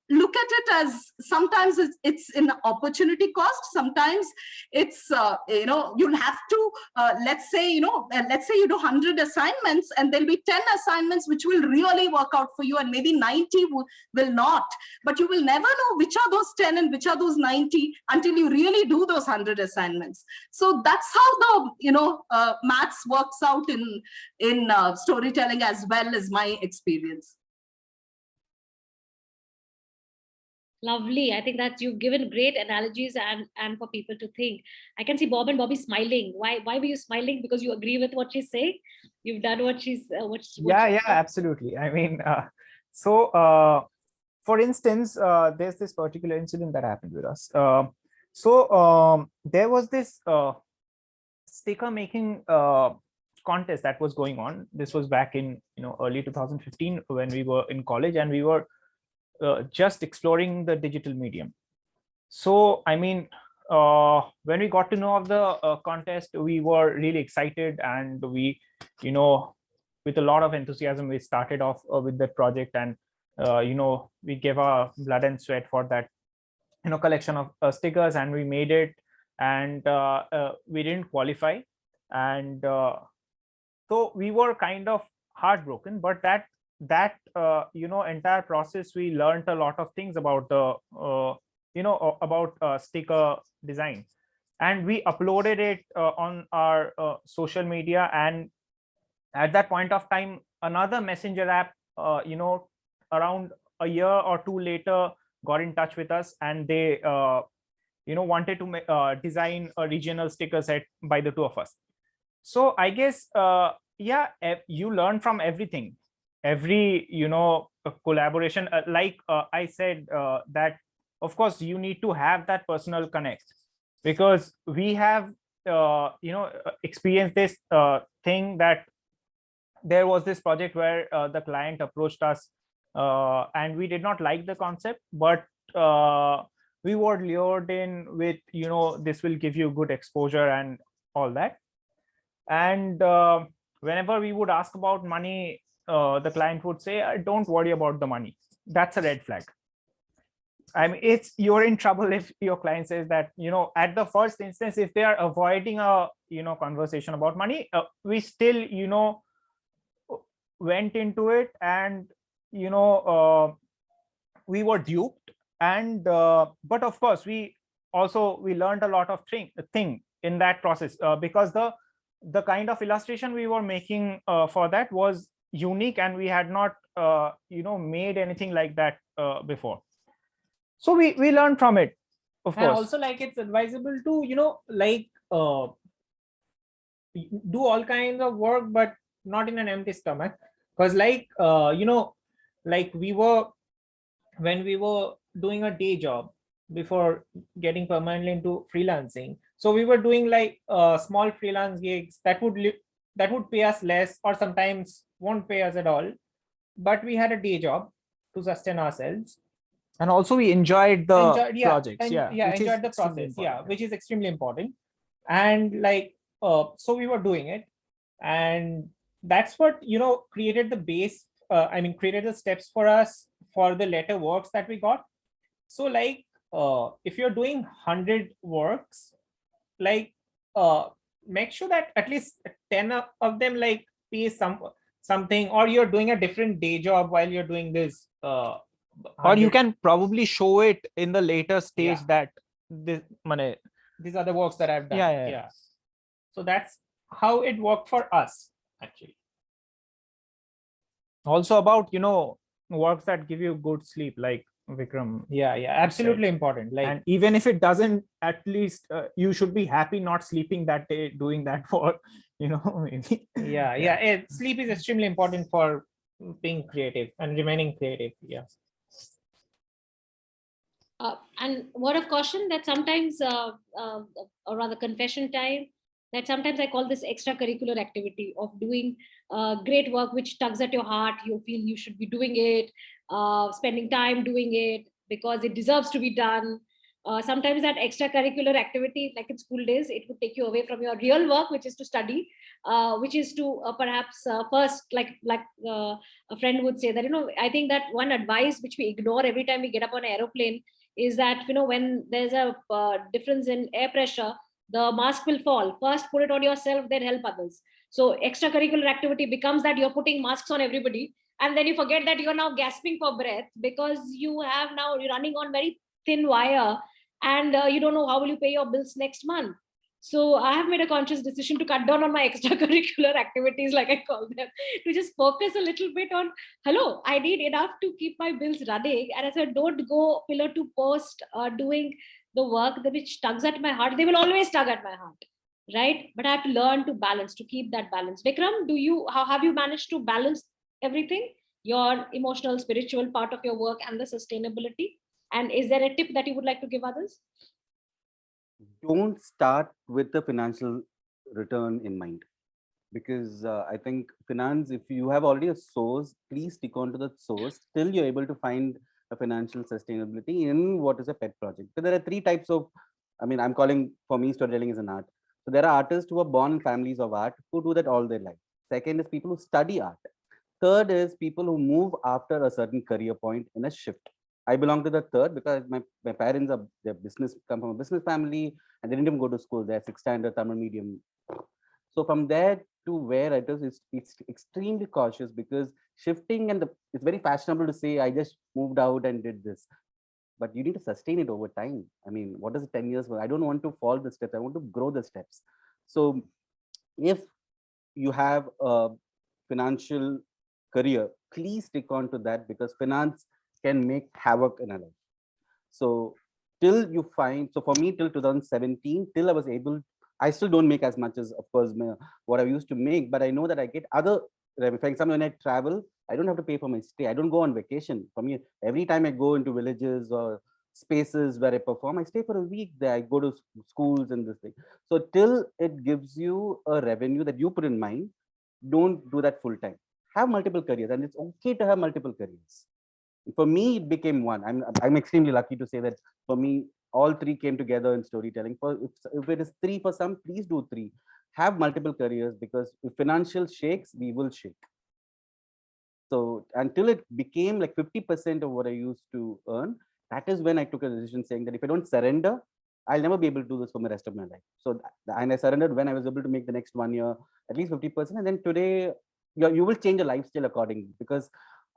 Look at it as sometimes it's an opportunity cost. Sometimes it's you'll have to let's say you do 100 assignments, and there'll be 10 assignments which will really work out for you, and maybe 90 will not. But you will never know which are those 10 and which are those 90 until you really do those 100 assignments. So that's how the maths works out in storytelling, as well as my experience. Lovely. I think that you've given great analogies and for people to think. I can see Bob and Bobby smiling. Why were you smiling? Because you agree with what she's saying? You've done what she's... Yeah, absolutely. I mean, for instance, there's this particular incident that happened with us. There was this sticker making contest that was going on. This was back in early 2015 when we were in college, and we were just exploring the digital medium. So, I mean, when we got to know of the contest, we were really excited, and we, with a lot of enthusiasm, we started off with that project, and we gave our blood and sweat for that, collection of stickers, and we made it, and we didn't qualify, and so we were kind of heartbroken. But that entire process, we learned a lot of things about the sticker design, and we uploaded it on our social media. And at that point of time, another messenger app around a year or two later got in touch with us, and they wanted to design a regional sticker set by the two of us. So I guess you learn from everything, every collaboration. Like I said, that of course you need to have that personal connect, because we have experienced this thing that there was this project where the client approached us, and we did not like the concept, but we were lured in with this will give you good exposure and all that. And whenever we would ask about money, the client would say, don't worry about the money. That's a red flag. I mean, you're in trouble if your client says that, at the first instance, if they are avoiding a conversation about money, we still went into it, and we were duped. And but of course we learned a lot of thing in that process, because the kind of illustration we were making for that was unique, and we had not made anything like that before. So we learned from it, of course. And also, like, it's advisable to do all kinds of work, but not in an empty stomach, because when we were doing a day job before getting permanently into freelancing, so we were doing like small freelance gigs that would pay us less, or sometimes won't pay us at all, but we had a day job to sustain ourselves. And also we enjoyed the projects, enjoyed the process, which is extremely important. And so we were doing it, and that's what created the base, created the steps for us for the later works that we got. So if you're doing 100 works, make sure that at least 10 of them pay something, or you're doing a different day job while you're doing this, or you can probably show it in the later stage that these are the works that I've done. So that's how it worked for us, actually. Also about works that give you good sleep, like Vikram. Absolutely important. And even if it doesn't, at least you should be happy not sleeping that day doing that work, maybe. Sleep is extremely important for being creative and remaining creative. And word of caution that sometimes, or rather confession time, that sometimes I call this extracurricular activity of doing great work which tugs at your heart. You feel you should be doing it, spending time doing it because it deserves to be done. Sometimes that extracurricular activity, like in school days, it would take you away from your real work, which is to study, which is to perhaps first, like a friend would say that, I think that one advice which we ignore every time we get up on an aeroplane is that, when there's a difference in air pressure, the mask will fall. First, put it on yourself, then help others. So extracurricular activity becomes that you're putting masks on everybody, and then you forget that you're now gasping for breath because you're running on very thin wire, and you don't know how will you pay your bills next month. So I have made a conscious decision to cut down on my extracurricular activities, like I call them, to just focus a little bit on, hello, I need enough to keep my bills running. And as I don't go pillar to post doing the work which tugs at my heart, they will always tug at my heart, right? But I have to learn to balance, to keep that balance. Vikram, how have you managed to balance everything, your emotional, spiritual part of your work and the sustainability? And is there a tip that you would like to give others? Don't start with the financial return in mind, because I think finance, if you have already a source, please stick on to the source till you're able to find a financial sustainability in what is a pet project. So there are three types of, I'm calling, for me, storytelling is an art. So there are artists who are born in families of art who do that all their life. Second is people who study art. Third is people who move after a certain career point in a shift. I belong to the third because my parents come from a business family, and they didn't even go to school. They're 6th standard Tamil medium. So from there to where it is, it's extremely cautious, because shifting, and it's very fashionable to say, I just moved out and did this. But you need to sustain it over time. What is 10 years? I don't want to fall the steps. I want to grow the steps. So if you have a financial career, please stick on to that, because finance can make havoc in a life. So till you find, so for me, till 2017, till I was able, I still don't make as much as, of course, what I used to make, but I know that I get other, for example, when I travel, I don't have to pay for my stay. I don't go on vacation. For me, every time I go into villages or spaces where I perform, I stay for a week there. I go to schools and this thing. So till it gives you a revenue that you put in mind, don't do that full time. Have multiple careers, and it's okay to have multiple careers. For me, it became one. I'm extremely lucky to say that for me, all three came together in storytelling. If it is three for some, please do three. Have multiple careers, because if financial shakes, we will shake. So until it became like 50% of what I used to earn, that is when I took a decision saying that if I don't surrender, I'll never be able to do this for the rest of my life. So, and I surrendered when I was able to make the next 1 year at least 50%. And then today, you will change your lifestyle accordingly, because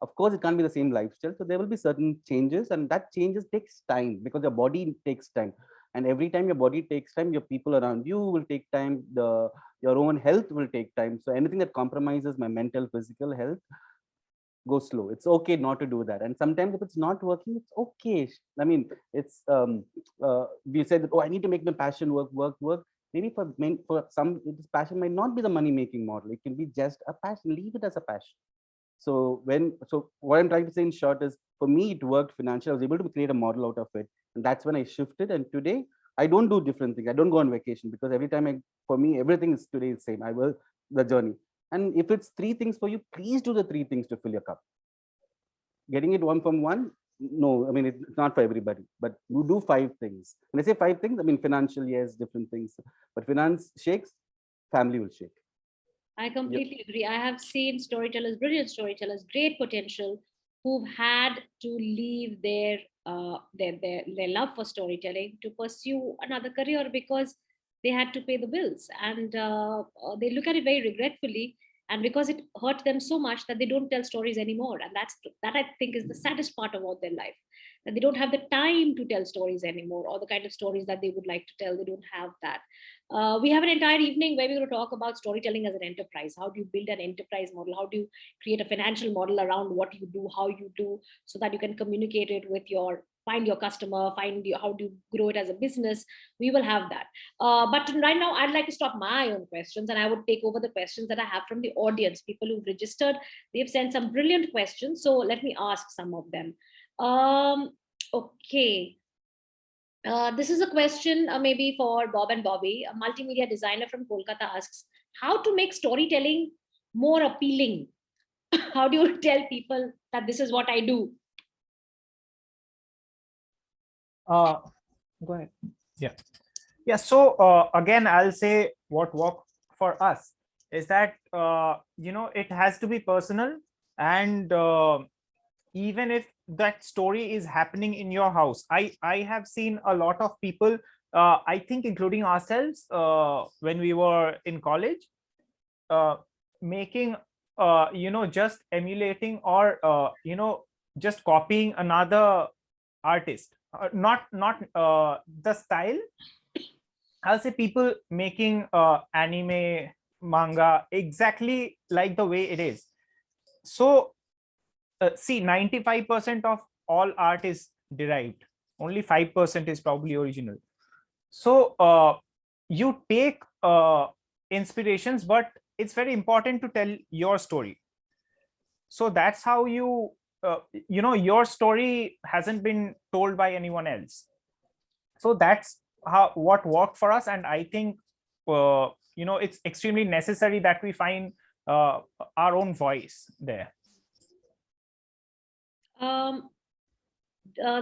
of course it can't be the same lifestyle. So there will be certain changes, and that changes takes time, because your body takes time. And every time your body takes time, your people around you will take time, your own health will take time. So anything that compromises my mental, physical health, go slow. It's okay not to do that. And sometimes if it's not working, it's okay. I mean, it's we said that, oh, I need to make my passion work. Maybe for some, this passion might not be the money making model. It can be just a passion. Leave it as a passion. So what I'm trying to say in short is, for me, it worked financially. I was able to create a model out of it. And that's when I shifted. And today I don't do different things. I don't go on vacation, because every time for me, everything is today the same. I will the journey. And if it's 3 things for you, please do the 3 things to fill your cup. Getting it one from one, no, I mean, it's not for everybody, but you do 5 things. When I say 5 things, I mean, financial, yes, different things, but finance shakes, family will shake. I completely agree. I have seen storytellers, brilliant storytellers, great potential, who've had to leave their love for storytelling to pursue another career because they had to pay the bills, and they look at it very regretfully, and because it hurt them so much that they don't tell stories anymore. And that I think is the saddest part about their life, that they don't have the time to tell stories anymore, or the kind of stories that they would like to tell. They don't have that. We have an entire evening where we're going to talk about storytelling as an enterprise. How do you build an enterprise model? How do you create a financial model around what you do, how you do, so that you can communicate it with find your customer, how do you grow it as a business. We will have that. But right now, I'd like to stop my own questions, and I would take over the questions that I have from the audience. People who've registered, they've sent some brilliant questions. So let me ask some of them. Okay. This is a question maybe for Bob and Bobby. A multimedia designer from Kolkata asks, how to make storytelling more appealing? How do you tell people that this is what I do? Go ahead. Yeah. So again, I'll say what worked for us is that it has to be personal, and even if that story is happening in your house. I have seen a lot of people, I think including ourselves, when we were in college, making just emulating or just copying another artist, not the style. I'll say people making anime, manga exactly like the way it is. So see, 95% of all art is derived. Only 5% is probably original. So you take inspirations, but it's very important to tell your story. So that's how your story hasn't been told by anyone else. So that's what worked for us. And I think it's extremely necessary that we find our own voice there.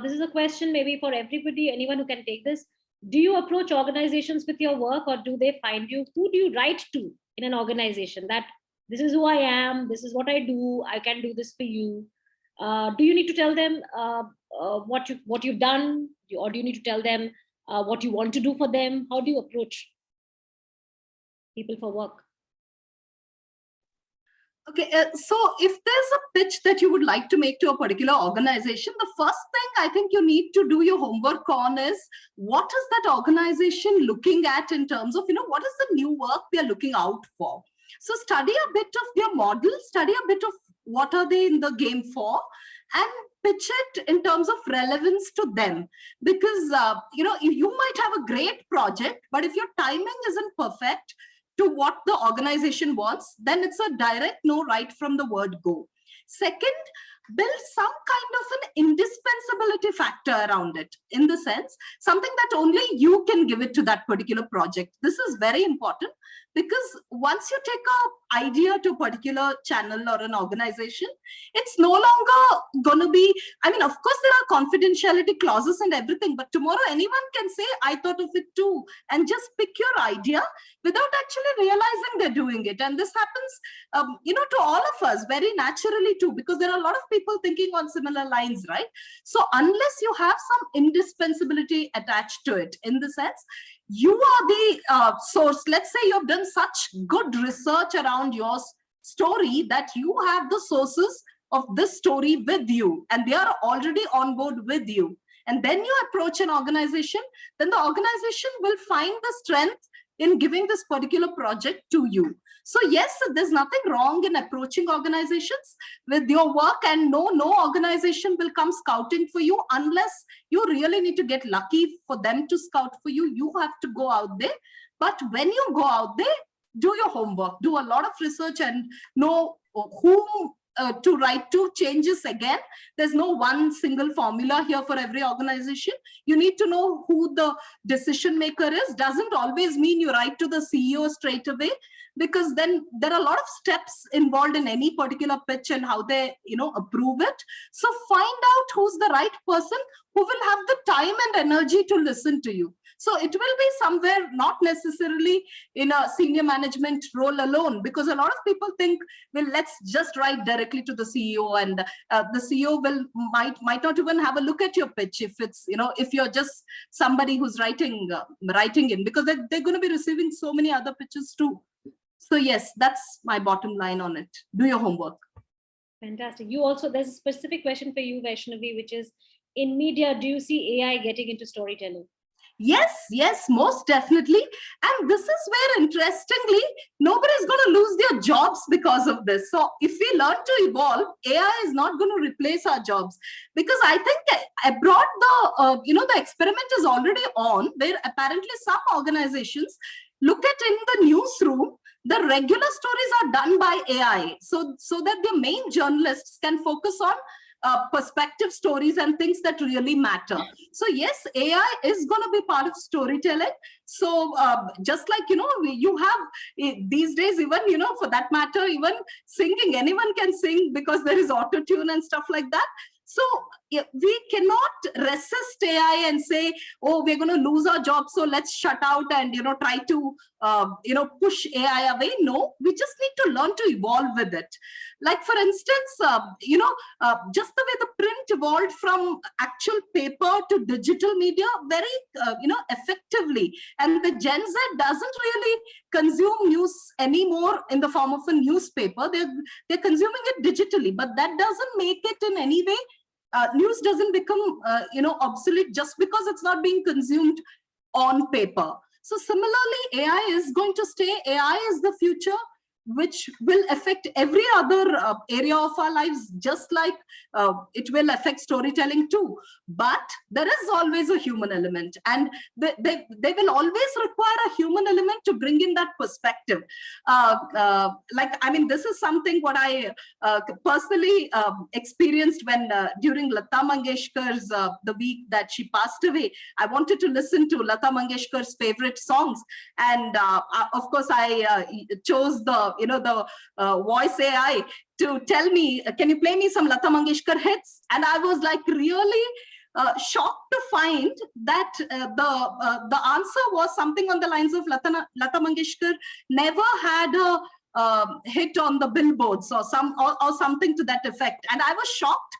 This is a question maybe for everybody, anyone who can take this. Do you approach organizations with your work, or do they find you? Who do you write to in an organization that this is who I am, this is what I do, I can do this for you? Do you need to tell them what you've done, or do you need to tell them what you want to do for them? How do you approach people for work? Okay, so if there's a pitch that you would like to make to a particular organization, the first thing I think you need to do your homework on is, what is that organization looking at in terms of, what is the new work they're looking out for? So study a bit of their model, study a bit of what are they in the game for, and pitch it in terms of relevance to them. Because, you might have a great project, but if your timing isn't perfect to what the organization wants, then it's a direct no right from the word go. Second, build some kind of an indispensability factor around it, in the sense, something that only you can give it to that particular project. This is very important, because once you take an idea to a particular channel or an organization, it's no longer going to be, of course, there are confidentiality clauses and everything, but tomorrow anyone can say, I thought of it too, and just pick your idea without actually realizing they're doing it. And this happens, to all of us very naturally too, because there are a lot of people thinking on similar lines, right? So unless you have some indispensability attached to it, in the sense, you are the source. Let's say you've done such good research around your story that you have the sources of this story with you, and they are already on board with you. And then you approach an organization, then the organization will find the strength in giving this particular project to you. So yes, there's nothing wrong in approaching organizations with your work, and no organization will come scouting for you unless you really need to get lucky for them to scout for you. You have to go out there. But when you go out there, do your homework, do a lot of research, and know whom to write to. Changes again. There's no one single formula here for every organization. You need to know who the decision maker is. Doesn't always mean you write to the CEO straight away, because then there are a lot of steps involved in any particular pitch and how they, approve it. So find out who's the right person who will have the time and energy to listen to you. So it will be somewhere, not necessarily in a senior management role alone, because a lot of people think, well, let's just write directly to the CEO, and the CEO might not even have a look at your pitch if it's, if you're just somebody who's writing in, because they're going to be receiving so many other pitches too. So yes, that's my bottom line on it. Do your homework. Fantastic. There's a specific question for you, Vaishnavi, which is, in media, do you see AI getting into storytelling? Yes, most definitely. And this is where, interestingly, nobody's going to lose their jobs because of this. So if we learn to evolve, AI is not going to replace our jobs, because I think abroad, the experiment is already on, where apparently some organizations look at in the newsroom, the regular stories are done by AI, so that the main journalists can focus on perspective stories and things that really matter. So yes, AI is going to be part of storytelling. So just like, you have these days, even, for that matter, even singing, anyone can sing because there is auto-tune and stuff like that. So we cannot resist AI and say, oh, we're going to lose our job, so let's shut out and, try to, push AI away. No, we just need to learn to evolve with it. Like, for instance, just the way the print evolved from actual paper to digital media very, effectively. And the Gen Z doesn't really consume news anymore in the form of a newspaper. They're consuming it digitally, but that doesn't make it in any way. News doesn't become, obsolete just because it's not being consumed on paper. So similarly, AI is going to stay. AI is the future, which will affect every other area of our lives, just like it will affect storytelling too. But there is always a human element, and they will always require a human element to bring in that perspective. This is something what I personally experienced when during Lata Mangeshkar's the week that she passed away. I wanted to listen to Lata Mangeshkar's favorite songs, and of course I chose the voice AI to tell me, can you play me some Lata Mangeshkar hits? And I was like really shocked to find that the answer was something on the lines of Lata Mangeshkar never had a hit on the billboards or something to that effect. And I was shocked,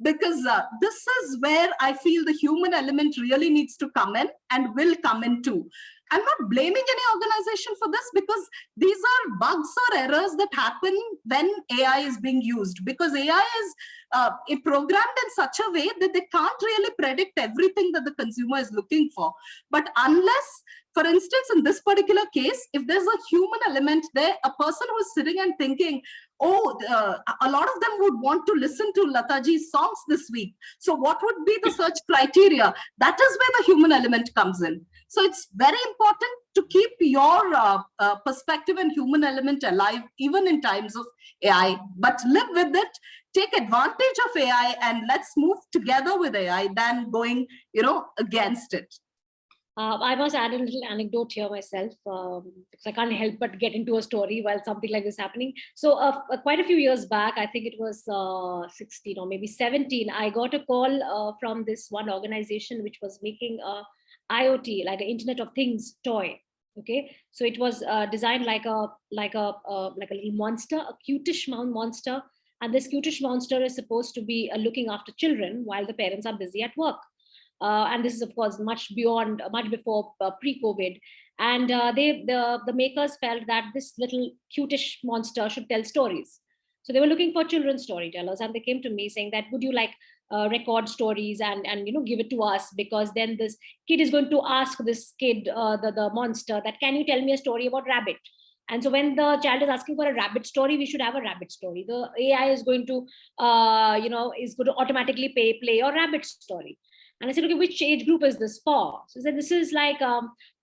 because this is where I feel the human element really needs to come in, and will come in too. I'm not blaming any organization for this, because these are bugs or errors that happen when AI is being used, because AI is programmed in such a way that they can't really predict everything that the consumer is looking for. But unless, for instance, in this particular case, if there's a human element there, a person who is sitting and thinking, oh, a lot of them would want to listen to Lataji's songs this week. So what would be the search criteria? That is where the human element comes in. So it's very important to keep your perspective and human element alive, even in times of AI. But live with it, take advantage of AI, and let's move together with AI than going, against it. I must add a little anecdote here myself, because I can't help but get into a story while something like this is happening. So quite a few years back, I think it was 16 or maybe 17, I got a call from this one organization which was making a IoT, like an Internet of Things toy. Okay, so it was designed like a little monster, a cutish monster, and this cutish monster is supposed to be looking after children while the parents are busy at work. and this is of course much before pre-COVID. And the makers felt that this little cutish monster should tell stories. So they were looking for children's storytellers, and they came to me saying that, would you like record stories and give it to us, because then this kid is going to ask this kid, the monster, that can you tell me a story about rabbit? And so when the child is asking for a rabbit story, we should have a rabbit story. The AI is going to automatically play your rabbit story. And I said, okay, which age group is this for? So I said, this is like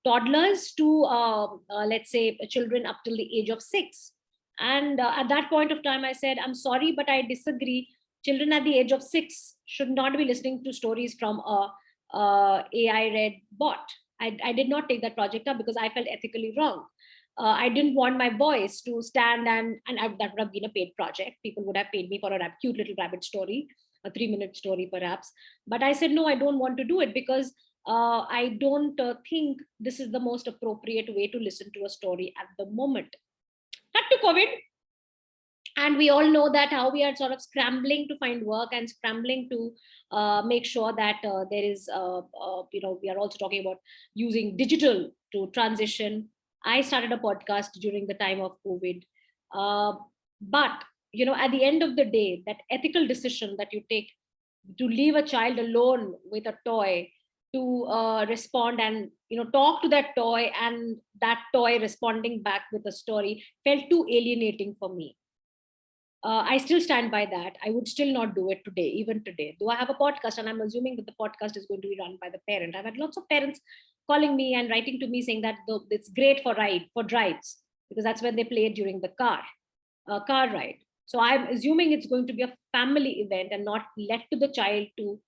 toddlers to let's say children up till the age of 6. And at that point of time, I said, I'm sorry, but I disagree. Children at the age of 6 should not be listening to stories from a AI read bot. I did not take that project up because I felt ethically wrong. I didn't want my voice to stand that would have been a paid project. People would have paid me for a cute little rabbit story, a 3-minute story perhaps. But I said, no, I don't want to do it because I don't think this is the most appropriate way to listen to a story at the moment. Cut to COVID. And we all know that how we are sort of scrambling to find work and scrambling to make sure that there is, we are also talking about using digital to transition. I started a podcast during the time of COVID. But, at the end of the day, that ethical decision that you take to leave a child alone with a toy to respond and, talk to that toy, and that toy responding back with a story felt too alienating for me. I still stand by that. I would still not do it today, even today. Though I have a podcast, and I'm assuming that the podcast is going to be run by the parent. I've had lots of parents calling me and writing to me saying that it's great for drives, because that's when they play it during the car ride. So I'm assuming it's going to be a family event and not left to the child to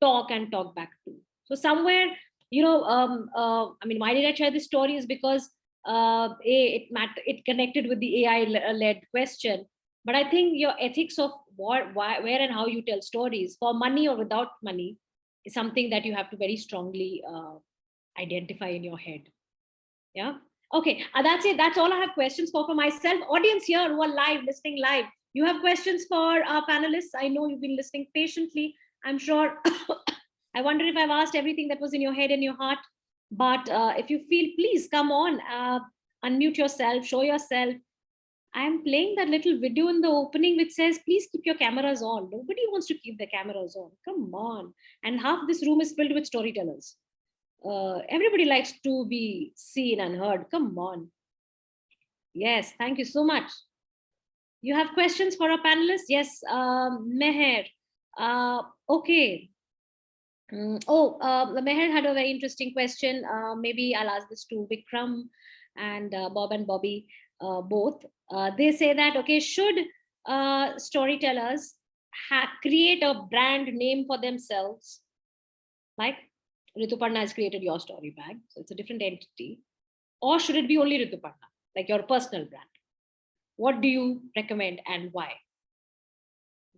talk and talk back to. So somewhere, why did I share this story is because it connected with the AI-led question. But I think your ethics of where and how you tell stories, for money or without money, is something that you have to very strongly identify in your head. Yeah. Okay. That's it. That's all I have questions for myself. Audience here who are listening live, you have questions for our panelists. I know you've been listening patiently. I'm sure. I wonder if I've asked everything that was in your head and your heart. But if you feel, please come on, unmute yourself, show yourself. I'm playing that little video in the opening which says, please keep your cameras on. Nobody wants to keep the cameras on. Come on. And half this room is filled with storytellers. Everybody likes to be seen and heard. Come on. Yes, thank you so much. You have questions for our panelists? Yes, Meher. Okay. Meher had a very interesting question. Maybe I'll ask this to Vikram and Bob and Bobby. Both. They say that, okay, should storytellers create a brand name for themselves? Like Rituparna has created your story bag, so it's a different entity. Or should it be only Rituparna, like your personal brand? What do you recommend and why?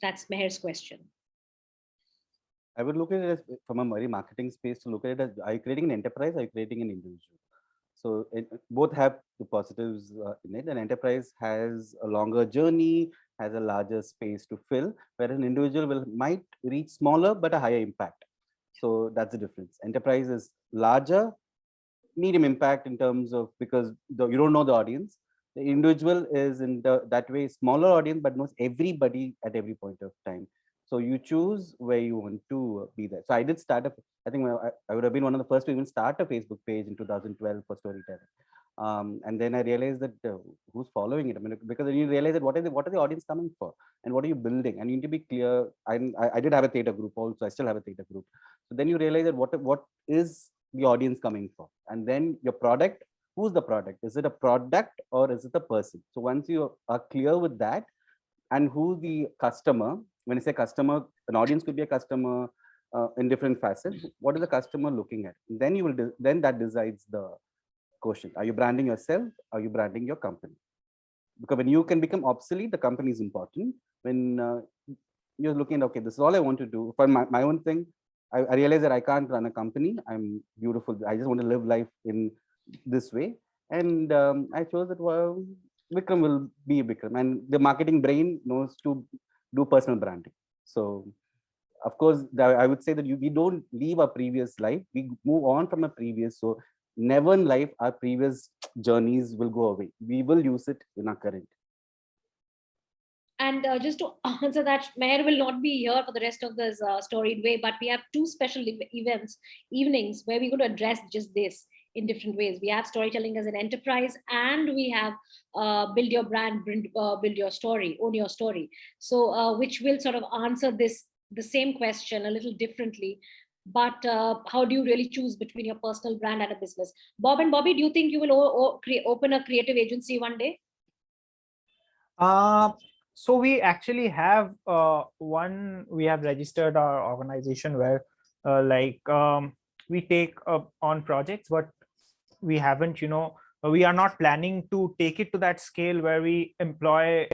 That's Meher's question. I would look at it as, from a very marketing space, to look at it as, are you creating an enterprise, are you creating an individual? So both have the positives in it. An enterprise has a longer journey, has a larger space to fill, whereas an individual might reach smaller but a higher impact. So that's the difference. Enterprise is larger, medium impact in terms of, because you don't know the audience. The individual is in that way smaller audience, but knows everybody at every point of time. So you choose where you want to be there. So I did start I think I would have been one of the first to even start a Facebook page in 2012 for storytelling. And then I realized that who's following it? I mean, because then you realize that what are the audience coming for, and what are you building? And you need to be clear. I did have a theater group also. I still have a theater group. So then you realize that what is the audience coming for, and then your product. Who's the product? Is it a product or is it a person? So once you are clear with that, and who the customer, when I say customer, an audience could be a customer in different facets. What is the customer looking at? Then you will then that decides the question. Are you branding yourself? Are you branding your company? Because when you can become obsolete, the company is important. When you're looking at, okay, this is all I want to do for my own thing. I realize that I can't run a company. I'm beautiful. I just want to live life in this way. And I chose that, well, Vikram will be Vikram, and the marketing brain knows to do personal branding. So of course, I would say that we don't leave our previous life. We move on from a previous. So never in life our previous journeys will go away. We will use it in our current. And just to answer that, Meher will not be here for the rest of this Storied Way, but we have two special evenings where we're going to address just this in different ways. We have storytelling as an enterprise, and we have build your brand, build your story, own your story. So which will sort of answer the same question a little differently. But how do you really choose between your personal brand and a business? Bob and Bobby, do you think you will open a creative agency one day? So we actually have we have registered our organization where we take on projects, but we haven't, we are not planning to take it to that scale where we employ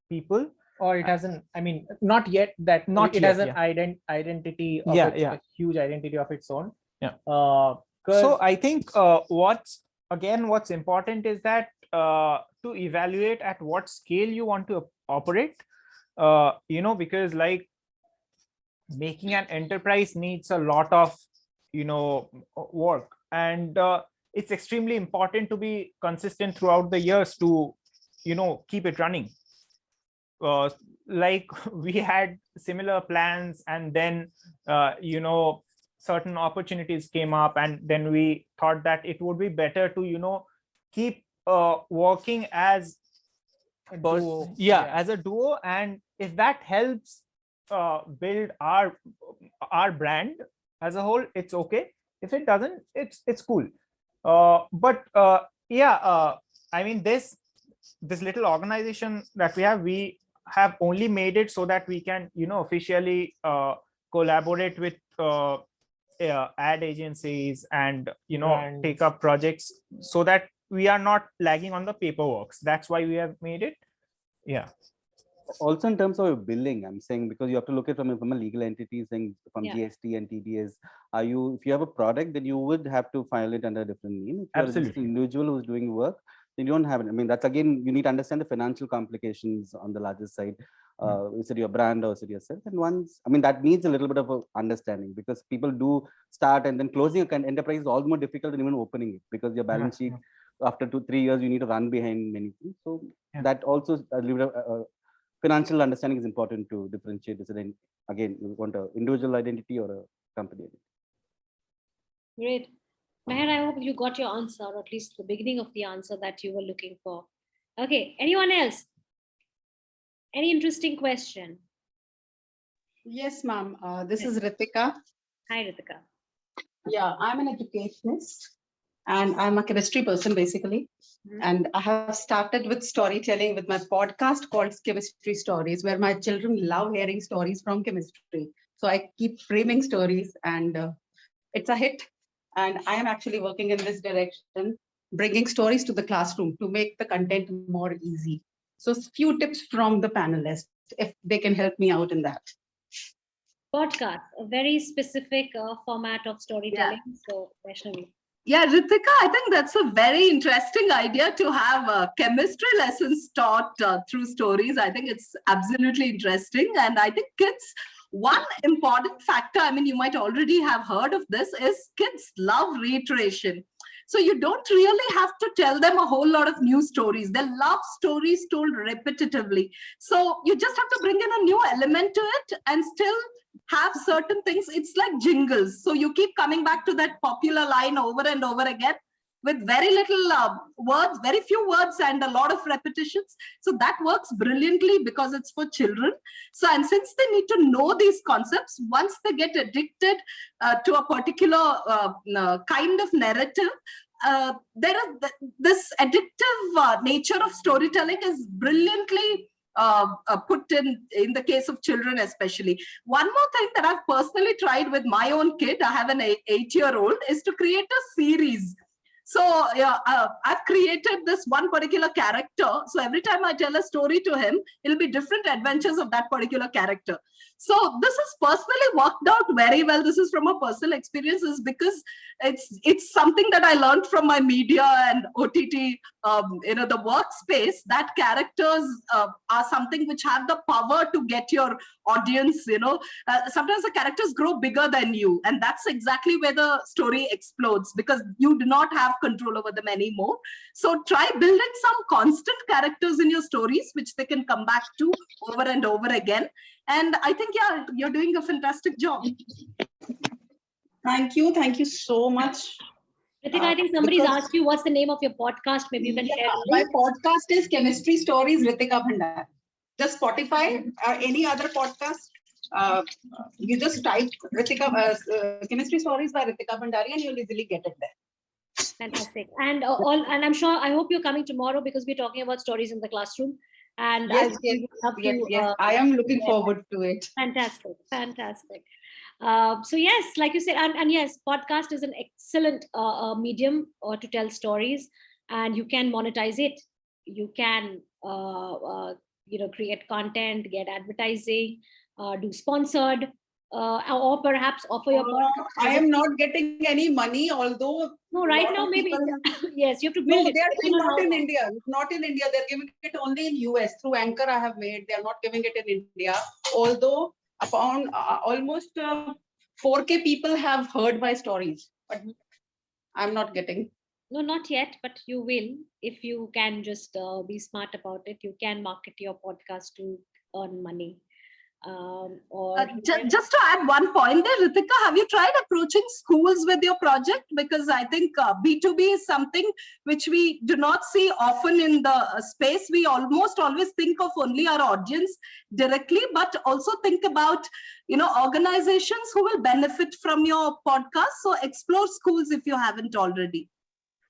people. Or it hasn't, I mean, not yet that, Not it yet, has an identity of a huge identity of its own. Yeah. So I think what's important is that to evaluate at what scale you want to operate, because like making an enterprise needs a lot of, work, and it's extremely important to be consistent throughout the years to, keep it running. Like we had similar plans, and then, certain opportunities came up, and then we thought that it would be better to, keep working as a duo. As a duo, and if that helps build our brand as a whole, it's okay. If it doesn't, it's cool. But I mean, this little organization that we have only made it so that we can, officially collaborate with ad agencies and, Brands. take up projects, so that we are not lagging on the paperwork. That's why we have made it. Yeah. Also in terms of billing, I'm saying, because you have to look at from a legal entity, saying from GST and TDS. If you have a product, then you would have to file it under a different name. If you're Absolutely. just an individual who's doing work, then you don't have it. I mean, that's again, you need to understand the financial complications on the larger side. Is it your brand or is it yourself? And once, I mean, that needs a little bit of a understanding, because people do start, and then closing an enterprise is all more difficult than even opening it, because your balance sheet after 2-3 years, you need to run behind many things. So that also a little bit of financial understanding is important to differentiate. Is it again, you want an individual identity or a company identity? Great. Meher, I hope you got your answer, or at least the beginning of the answer that you were looking for. Okay, anyone else? Any interesting question? Yes, ma'am. This is Ritika. Hi, Ritika. Yeah, I'm an educationist, and I'm a chemistry person basically. And I have started with storytelling with my podcast called Chemistry Stories, where my children love hearing stories from chemistry. So I keep framing stories, and it's a hit. And I am actually working in this direction, bringing stories to the classroom to make the content more easy. So a few tips from the panelists, if they can help me out in that. Podcast, a very specific format of storytelling. So, Vaishnavi. Yeah, Ritika, I think that's a very interesting idea to have chemistry lessons taught through stories. I think it's absolutely interesting. And I think kids, one important factor, I mean, you might already have heard of this, is kids love reiteration. So you don't really have to tell them a whole lot of new stories. They love stories told repetitively. So you just have to bring in a new element to it and still have certain things. It's like jingles. So you keep coming back to that popular line over and over again with very little words, very few words and a lot of repetitions. So that works brilliantly because it's for children. So, and since they need to know these concepts, once they get addicted to a particular kind of narrative, there is this addictive nature of storytelling is brilliantly put in the case of children especially. One more thing that I've personally tried with my own kid, I have an 8-year-old, is to create a series. So I've created this one particular character. So every time I tell a story to him, it'll be different adventures of that particular character. So this has personally worked out very well. This is from a personal experiences, because it's something that I learned from my media and OTT, the workspace, that characters are something which have the power to get your audience. Sometimes the characters grow bigger than you, and that's exactly where the story explodes, because you do not have control over them anymore. So try building some constant characters in your stories which they can come back to over and over again. And I think, yeah, you're doing a fantastic job. Thank you so much. Ritika, I think somebody's asked you what's the name of your podcast. Maybe you can share. My podcast is Chemistry Stories Ritika Bhandari. Just Spotify or any other podcast. You just type Chemistry Stories by Ritika Bhandari and you'll easily get it there. Fantastic. And I'm sure, I hope you're coming tomorrow, because we're talking about stories in the classroom. And yes, I am looking forward to it. Fantastic. So yes, like you said, and yes, podcast is an excellent medium to tell stories, and you can monetize it. You can create content, get advertising, do sponsored, or perhaps offer your podcast. I am not getting any money, although no, right now maybe yes, you have to build it. They are not in India. Not in India. They're giving it only in US through Anchor. I have made. They are not giving it in India. Although upon almost 4K people have heard my stories, but I'm not getting. No, not yet, but you will. If you can just be smart about it, you can market your podcast to earn money. Just to add one point there, Ritika, have you tried approaching schools with your project? Because I think B2B is something which we do not see often in the space. We almost always think of only our audience directly, but also think about organizations who will benefit from your podcast. So explore schools if you haven't already.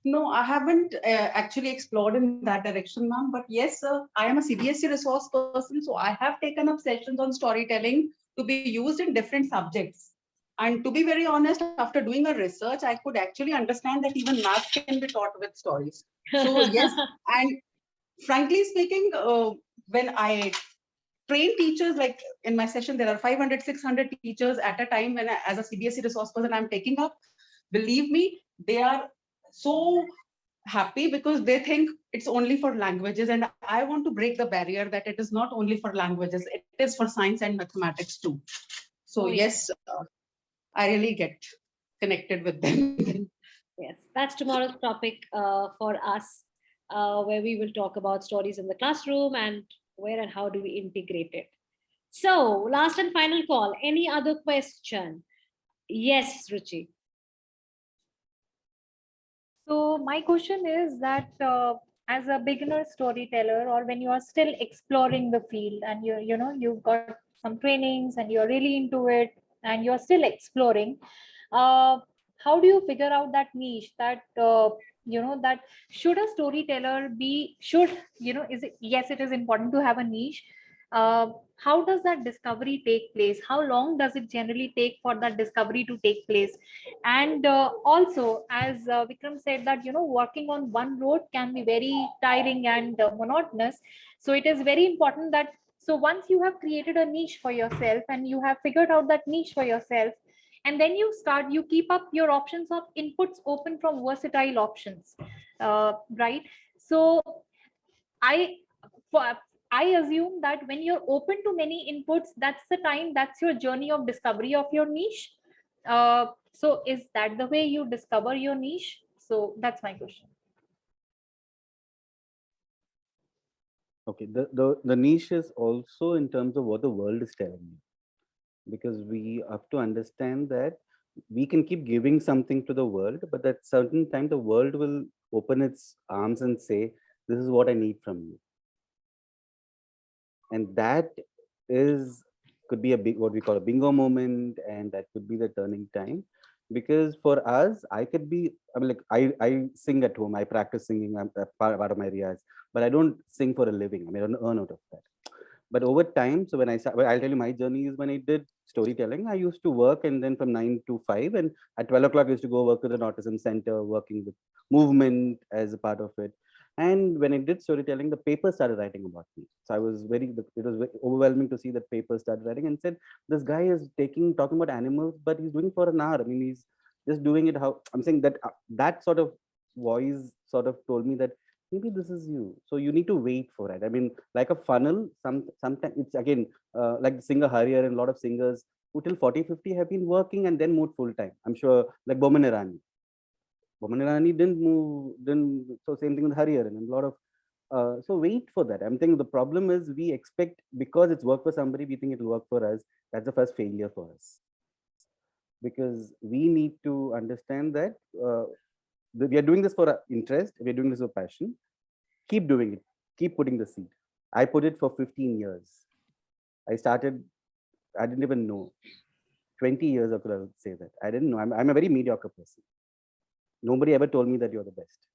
No, I haven't actually explored in that direction, ma'am. But yes, I am a CBSE resource person, so I have taken up sessions on storytelling to be used in different subjects. And to be very honest, after doing a research, I could actually understand that even math can be taught with stories. So yes, and frankly speaking, when I train teachers, like in my session, there are 500, 600 teachers at a time. When as a CBSE resource person, I'm taking up, believe me, they are so happy because they think it's only for languages, and I want to break the barrier that it is not only for languages, it is for science and mathematics too. So yes, I really get connected with them. Yes, that's tomorrow's topic for us, where we will talk about stories in the classroom and where and how do we integrate it. So last and final call, any other question? Yes, Ruchi. So my question is that as a beginner storyteller, or when you are still exploring the field and you've got some trainings and you're really into it and you're still exploring, how do you figure out that niche that that should a storyteller be, yes, it is important to have a niche. How does that discovery take place? How long does it generally take for that discovery to take place? And also, as Vikram said, that working on one road can be very tiring and monotonous. So it is very important that, so once you have created a niche for yourself and you have figured out that niche for yourself, and then you keep up your options of inputs open from versatile options, right? So I assume that when you're open to many inputs, that's your journey of discovery of your niche. So is that the way you discover your niche? So that's my question. Okay, the niche is also in terms of what the world is telling you, because we have to understand that we can keep giving something to the world, but at certain time the world will open its arms and say, this is what I need from you. And that could be a big, what we call a bingo moment, and that could be the turning time. Because for us, I sing at home, I practice singing, I'm part of my riyaz, but I don't sing for a living. I don't earn out of that. But over time, so when I'll tell you my journey is when I did storytelling, I used to work, and then from 9 to 5, and at 12 o'clock, I used to go work with an autism center, working with movement as a part of it. And when I did storytelling, the paper started writing about me. So it was very overwhelming to see that papers started writing and said, this guy is talking about animals, but he's doing it for an hour. I mean, he's just doing it how I'm saying that that sort of voice sort of told me that maybe this is you. So you need to wait for it. I mean, like a funnel, sometimes it's again, like the singer Harrier and a lot of singers who till 40, 50 have been working and then moved full time. I'm sure like Boman Irani. Boman Irani didn't move, so same thing with Harrier and a lot of, so wait for that. I'm thinking the problem is we expect because it's worked for somebody, we think it'll work for us. That's the first failure for us. Because we need to understand that we are doing this for interest, we're doing this for passion. Keep doing it, keep putting the seed. I put it for 15 years. I didn't even know. 20 years ago, I would say that. I didn't know. I'm a very mediocre person. Nobody ever told me that you're the best.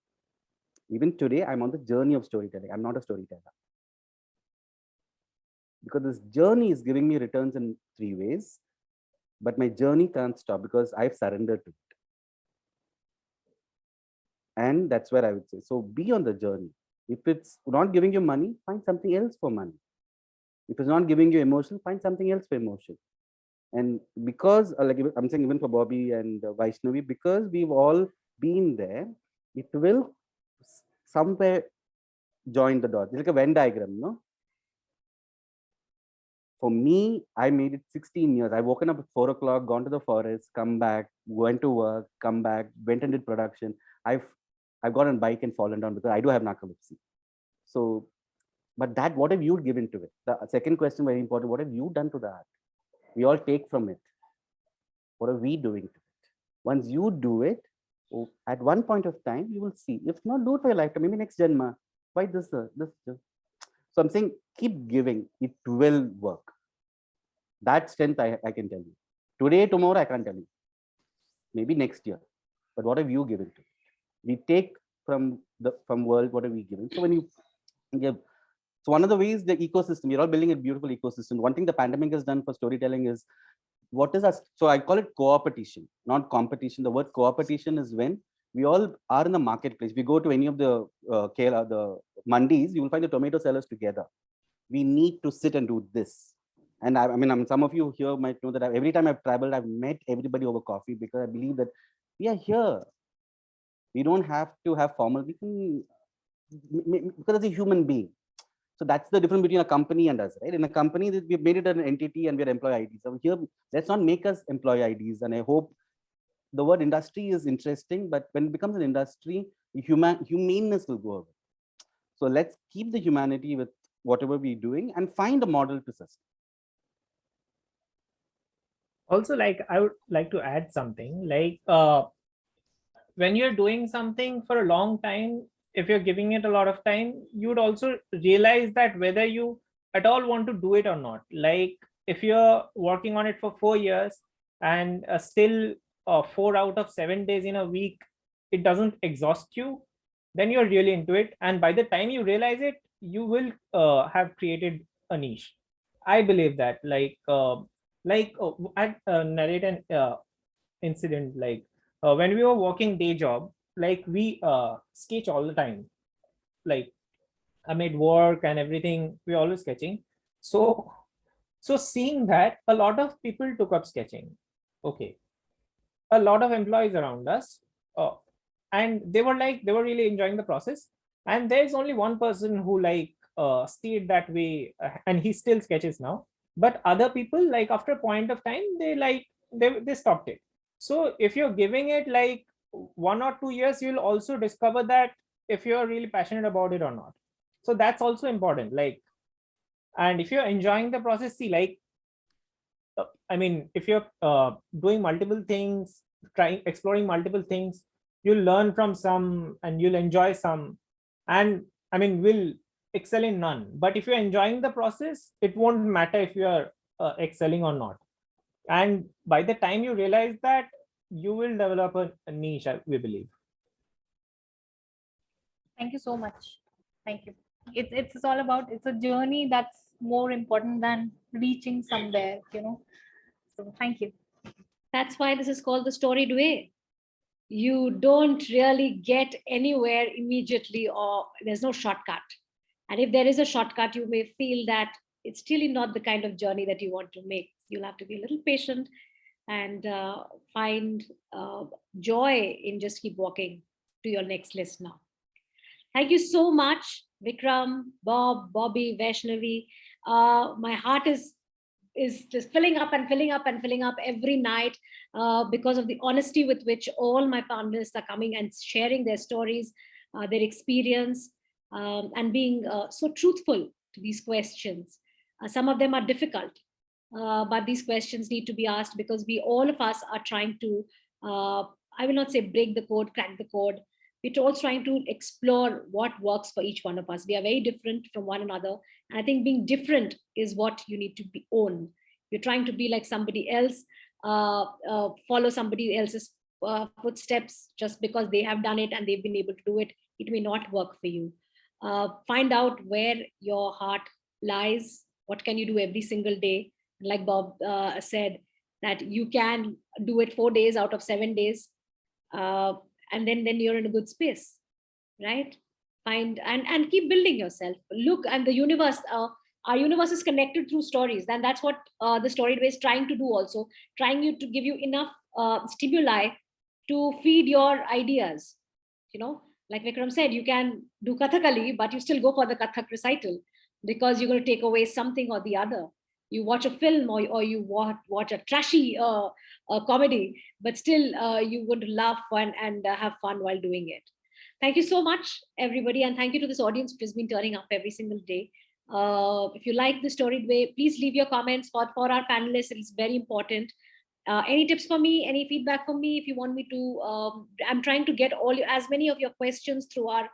Even today, I'm on the journey of storytelling. I'm not a storyteller. Because this journey is giving me returns in 3 ways. But my journey can't stop because I've surrendered to it. And that's where I would say, so be on the journey. If it's not giving you money, find something else for money. If it's not giving you emotion, find something else for emotion. And because, like I'm saying, even for Bobby and Vaishnavi, because we've all been there, it will somewhere join the dots. It's like a Venn diagram, no? For me, I made it 16 years. I've woken up at 4 o'clock, gone to the forest, come back, went to work, come back, went and did production. I've got on a bike and fallen down because I do have narcolepsy. So, but that, what have you given to it? The second question, very important, what have you done to the art? We all take from it. What are we doing to it? Once you do it, at one point of time, you will see. If not, do it for your lifetime, maybe next Janma. Why this? So I'm saying, keep giving. It will work. That strength I can tell you. Today, tomorrow, I can't tell you. Maybe next year. But what have you given to it? We take from world, what have we given? So when you give, so one of the ways the ecosystem, we're all building a beautiful ecosystem. One thing the pandemic has done for storytelling is, what is us? So I call it co-opetition, not competition. The word co-opetition is when we all are in the marketplace. We go to any of the Kerala, the mandis, you will find the tomato sellers together. We need to sit and do this. And I mean, some of you here might know that every time I've traveled, I've met everybody over coffee because I believe that we are here. We don't have to have formal, we can, because as a human being. So that's the difference between a company and us, right? In a company, we've made it an entity and we're employee IDs. So here, let's not make us employee IDs. And I hope the word industry is interesting, but when it becomes an industry, humaneness will go away. So let's keep the humanity with whatever we're doing and find a model to sustain. Also, like, I would like to add something, like, when you're doing something for a long time, if you're giving it a lot of time, you would also realize that whether you at all want to do it or not. Like, if you're working on it for 4 years and still 4 out of 7 days in a week, it doesn't exhaust you, then you're really into it. And by the time you realize it, you will have created a niche. I believe that, I'd narrate an incident, like, when we were working day job, like, we sketch all the time. Like, amid work and everything, we're always sketching. So seeing that, a lot of people took up sketching. Okay. A lot of employees around us, and they were really enjoying the process. And there's only one person who stayed that way, and he still sketches now. But other people, like, after a point of time, they stopped it. So if you're giving it like 1 or 2 years, you'll also discover that if you're really passionate about it or not. So that's also important. Like, and if you're enjoying the process, see, like, I mean, if you're doing multiple things, exploring multiple things, you'll learn from some and you'll enjoy some, and I mean, will excel in none. But if you're enjoying the process, it won't matter if you're excelling or not. And by the time you realize that, you will develop a niche, we believe. Thank you so much. Thank you. It's all about, it's a journey that's more important than reaching somewhere, So thank you. That's why this is called the storied way. You don't really get anywhere immediately, or there's no shortcut. And if there is a shortcut, you may feel that it's still not the kind of journey that you want to make. You'll have to be a little patient and find joy in just keep walking to your next list now. Thank you so much, Vikram, Bob, Bobby, Vaishnavi. My heart is just filling up and filling up and filling up every night because of the honesty with which all my panelists are coming and sharing their stories, their experience, and being so truthful to these questions. Some of them are difficult, but these questions need to be asked because all of us are trying to, I will not say break the code, crack the code. We're all trying to explore what works for each one of us. We are very different from one another. And I think being different is what you need to be own. You're trying to be like somebody else, follow somebody else's footsteps just because they have done it and they've been able to do it. It may not work for you. Find out where your heart lies. What can you do every single day? Like Bob said, that you can do it 4 days out of 7 days. And then you're in a good space, right? Find and keep building yourself. Look, and the universe, our universe is connected through stories. And that's what the Storied Way is trying to do also, trying to give you enough stimuli to feed your ideas. Like Vikram said, you can do Kathakali, but you still go for the Kathak recital because you're going to take away something or the other. You watch a film or you watch a trashy comedy, but still you're going to laugh and have fun while doing it. Thank you so much, everybody. And thank you to this audience which has been turning up every single day. If you like the Storied Way, please leave your comments for our panelists. It's very important. Any tips for me, any feedback for me, if you want me to, I'm trying to get as many of your questions through our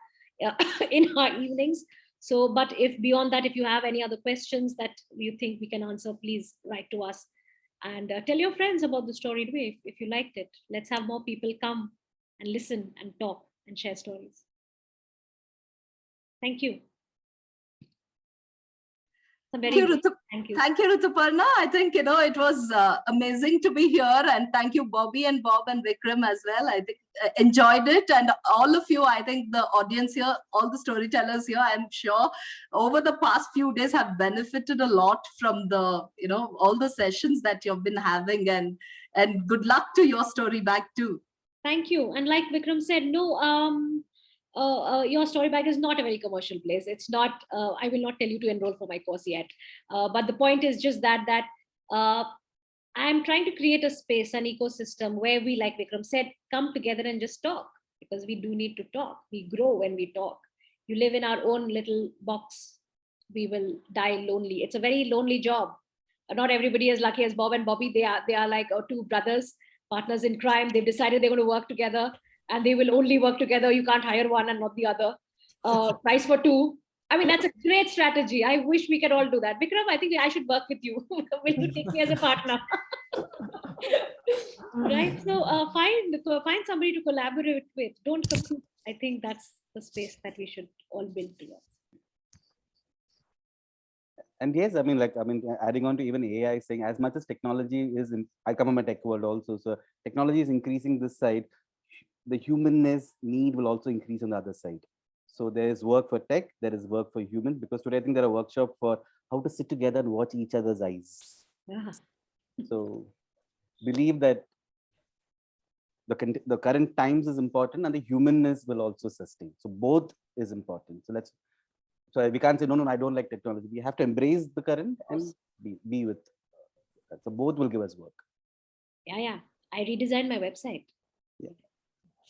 in our evenings. So, but if beyond that, if you have any other questions that you think we can answer, please write to us and tell your friends about the Storied Way if you liked it. Let's have more people come and listen and talk and share stories. Thank you. Thank you, Rituparna. I think, it was amazing to be here. And thank you, Bobby and Bob and Vikram as well. I think enjoyed it. And all of you, I think the audience here, all the storytellers here, I'm sure over the past few days have benefited a lot from the, all the sessions that you've been having. And good luck to your story back too. Thank you. And like Vikram said, no, your story bag is not a very commercial place. It's not, I will not tell you to enroll for my course yet. But the point is just that I'm trying to create a space, an ecosystem where we, like Vikram said, come together and just talk, because we do need to talk. We grow when we talk. You live in our own little box, we will die lonely. It's a very lonely job. Not everybody is lucky as Bob and Bobby. They are like two brothers, partners in crime. They've decided they're going to work together. And they will only work together. You can't hire one and not the other. Price for two. I mean, that's a great strategy. I wish we could all do that. Vikram, I think I should work with you. Will you take me as a partner? Right? So find somebody to collaborate with. Don't compete. I think that's the space that we should all build together. And yes, adding on to even AI, saying as much as technology is, I come from a tech world also. So technology is increasing this side. The humanness need will also increase on the other side. So there is work for tech, there is work for human, because today I think there are workshops for how to sit together and watch each other's eyes. Yeah. So believe that the current times is important and the humanness will also sustain. So both is important. So we can't say, no, I don't like technology. We have to embrace the current and be with that. So both will give us work. Yeah. I redesigned my website. Yeah.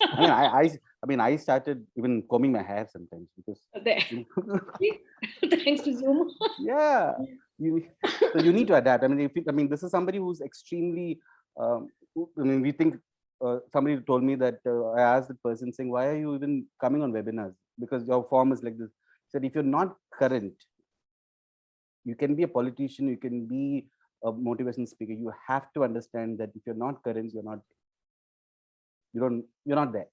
I started even combing my hair sometimes because thanks to Zoom. Yeah, so you need to adapt. This is somebody who's extremely. We think somebody told me that I asked the person saying, "Why are you even coming on webinars? Because your form is like this." I said, if you're not current, you can be a politician, you can be a motivational speaker. You have to understand that if you're not current, you're not there.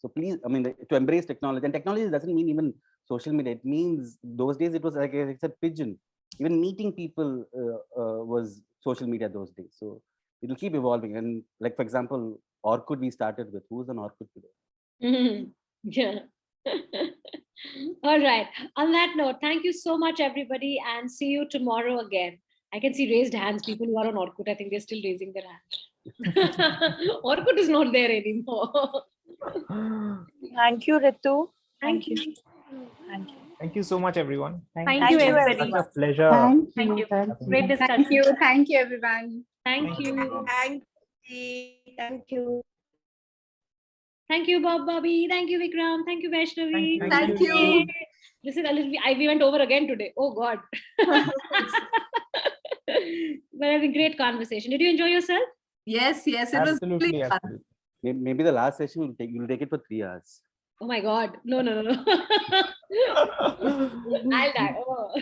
So please, I mean, to embrace technology, and technology doesn't mean even social media. It means those days it was like I said, pigeon. Even meeting people was social media those days. So it'll keep evolving. And like, for example, Orkut we started with. Who's on Orkut today? Yeah. All right. On that note, thank you so much, everybody, and see you tomorrow again. I can see raised hands. People who are on Orkut, I think they're still raising their hands. Orkut is not there anymore. Thank you, Ritu. Thank you. Thank you. Thank you so much, everyone. Thank you, everybody. Such a pleasure. Thank you. Great discussion. Thank you. Thank you, everyone. Thank you. Thank you. Thank you, Bob Bobby. Thank you, Vikram. Thank you, Vaishnavi. Thank you. This is a little, we went over again today. Oh God. But a great conversation. Did you enjoy yourself? Yes, yes, it Absolutely, was really fun. absolutely. Maybe the last session you'll take it for 3 hours. Oh my God. No. I'll die. Oh.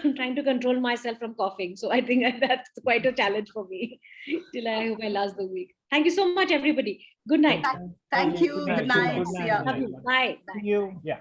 I'm trying to control myself from coughing. So I think that's quite a challenge for me. Till I hope I last the week. Thank you so much, everybody. Good night. Thank you. Good night. See ya. Love you. Bye. See you. Yeah.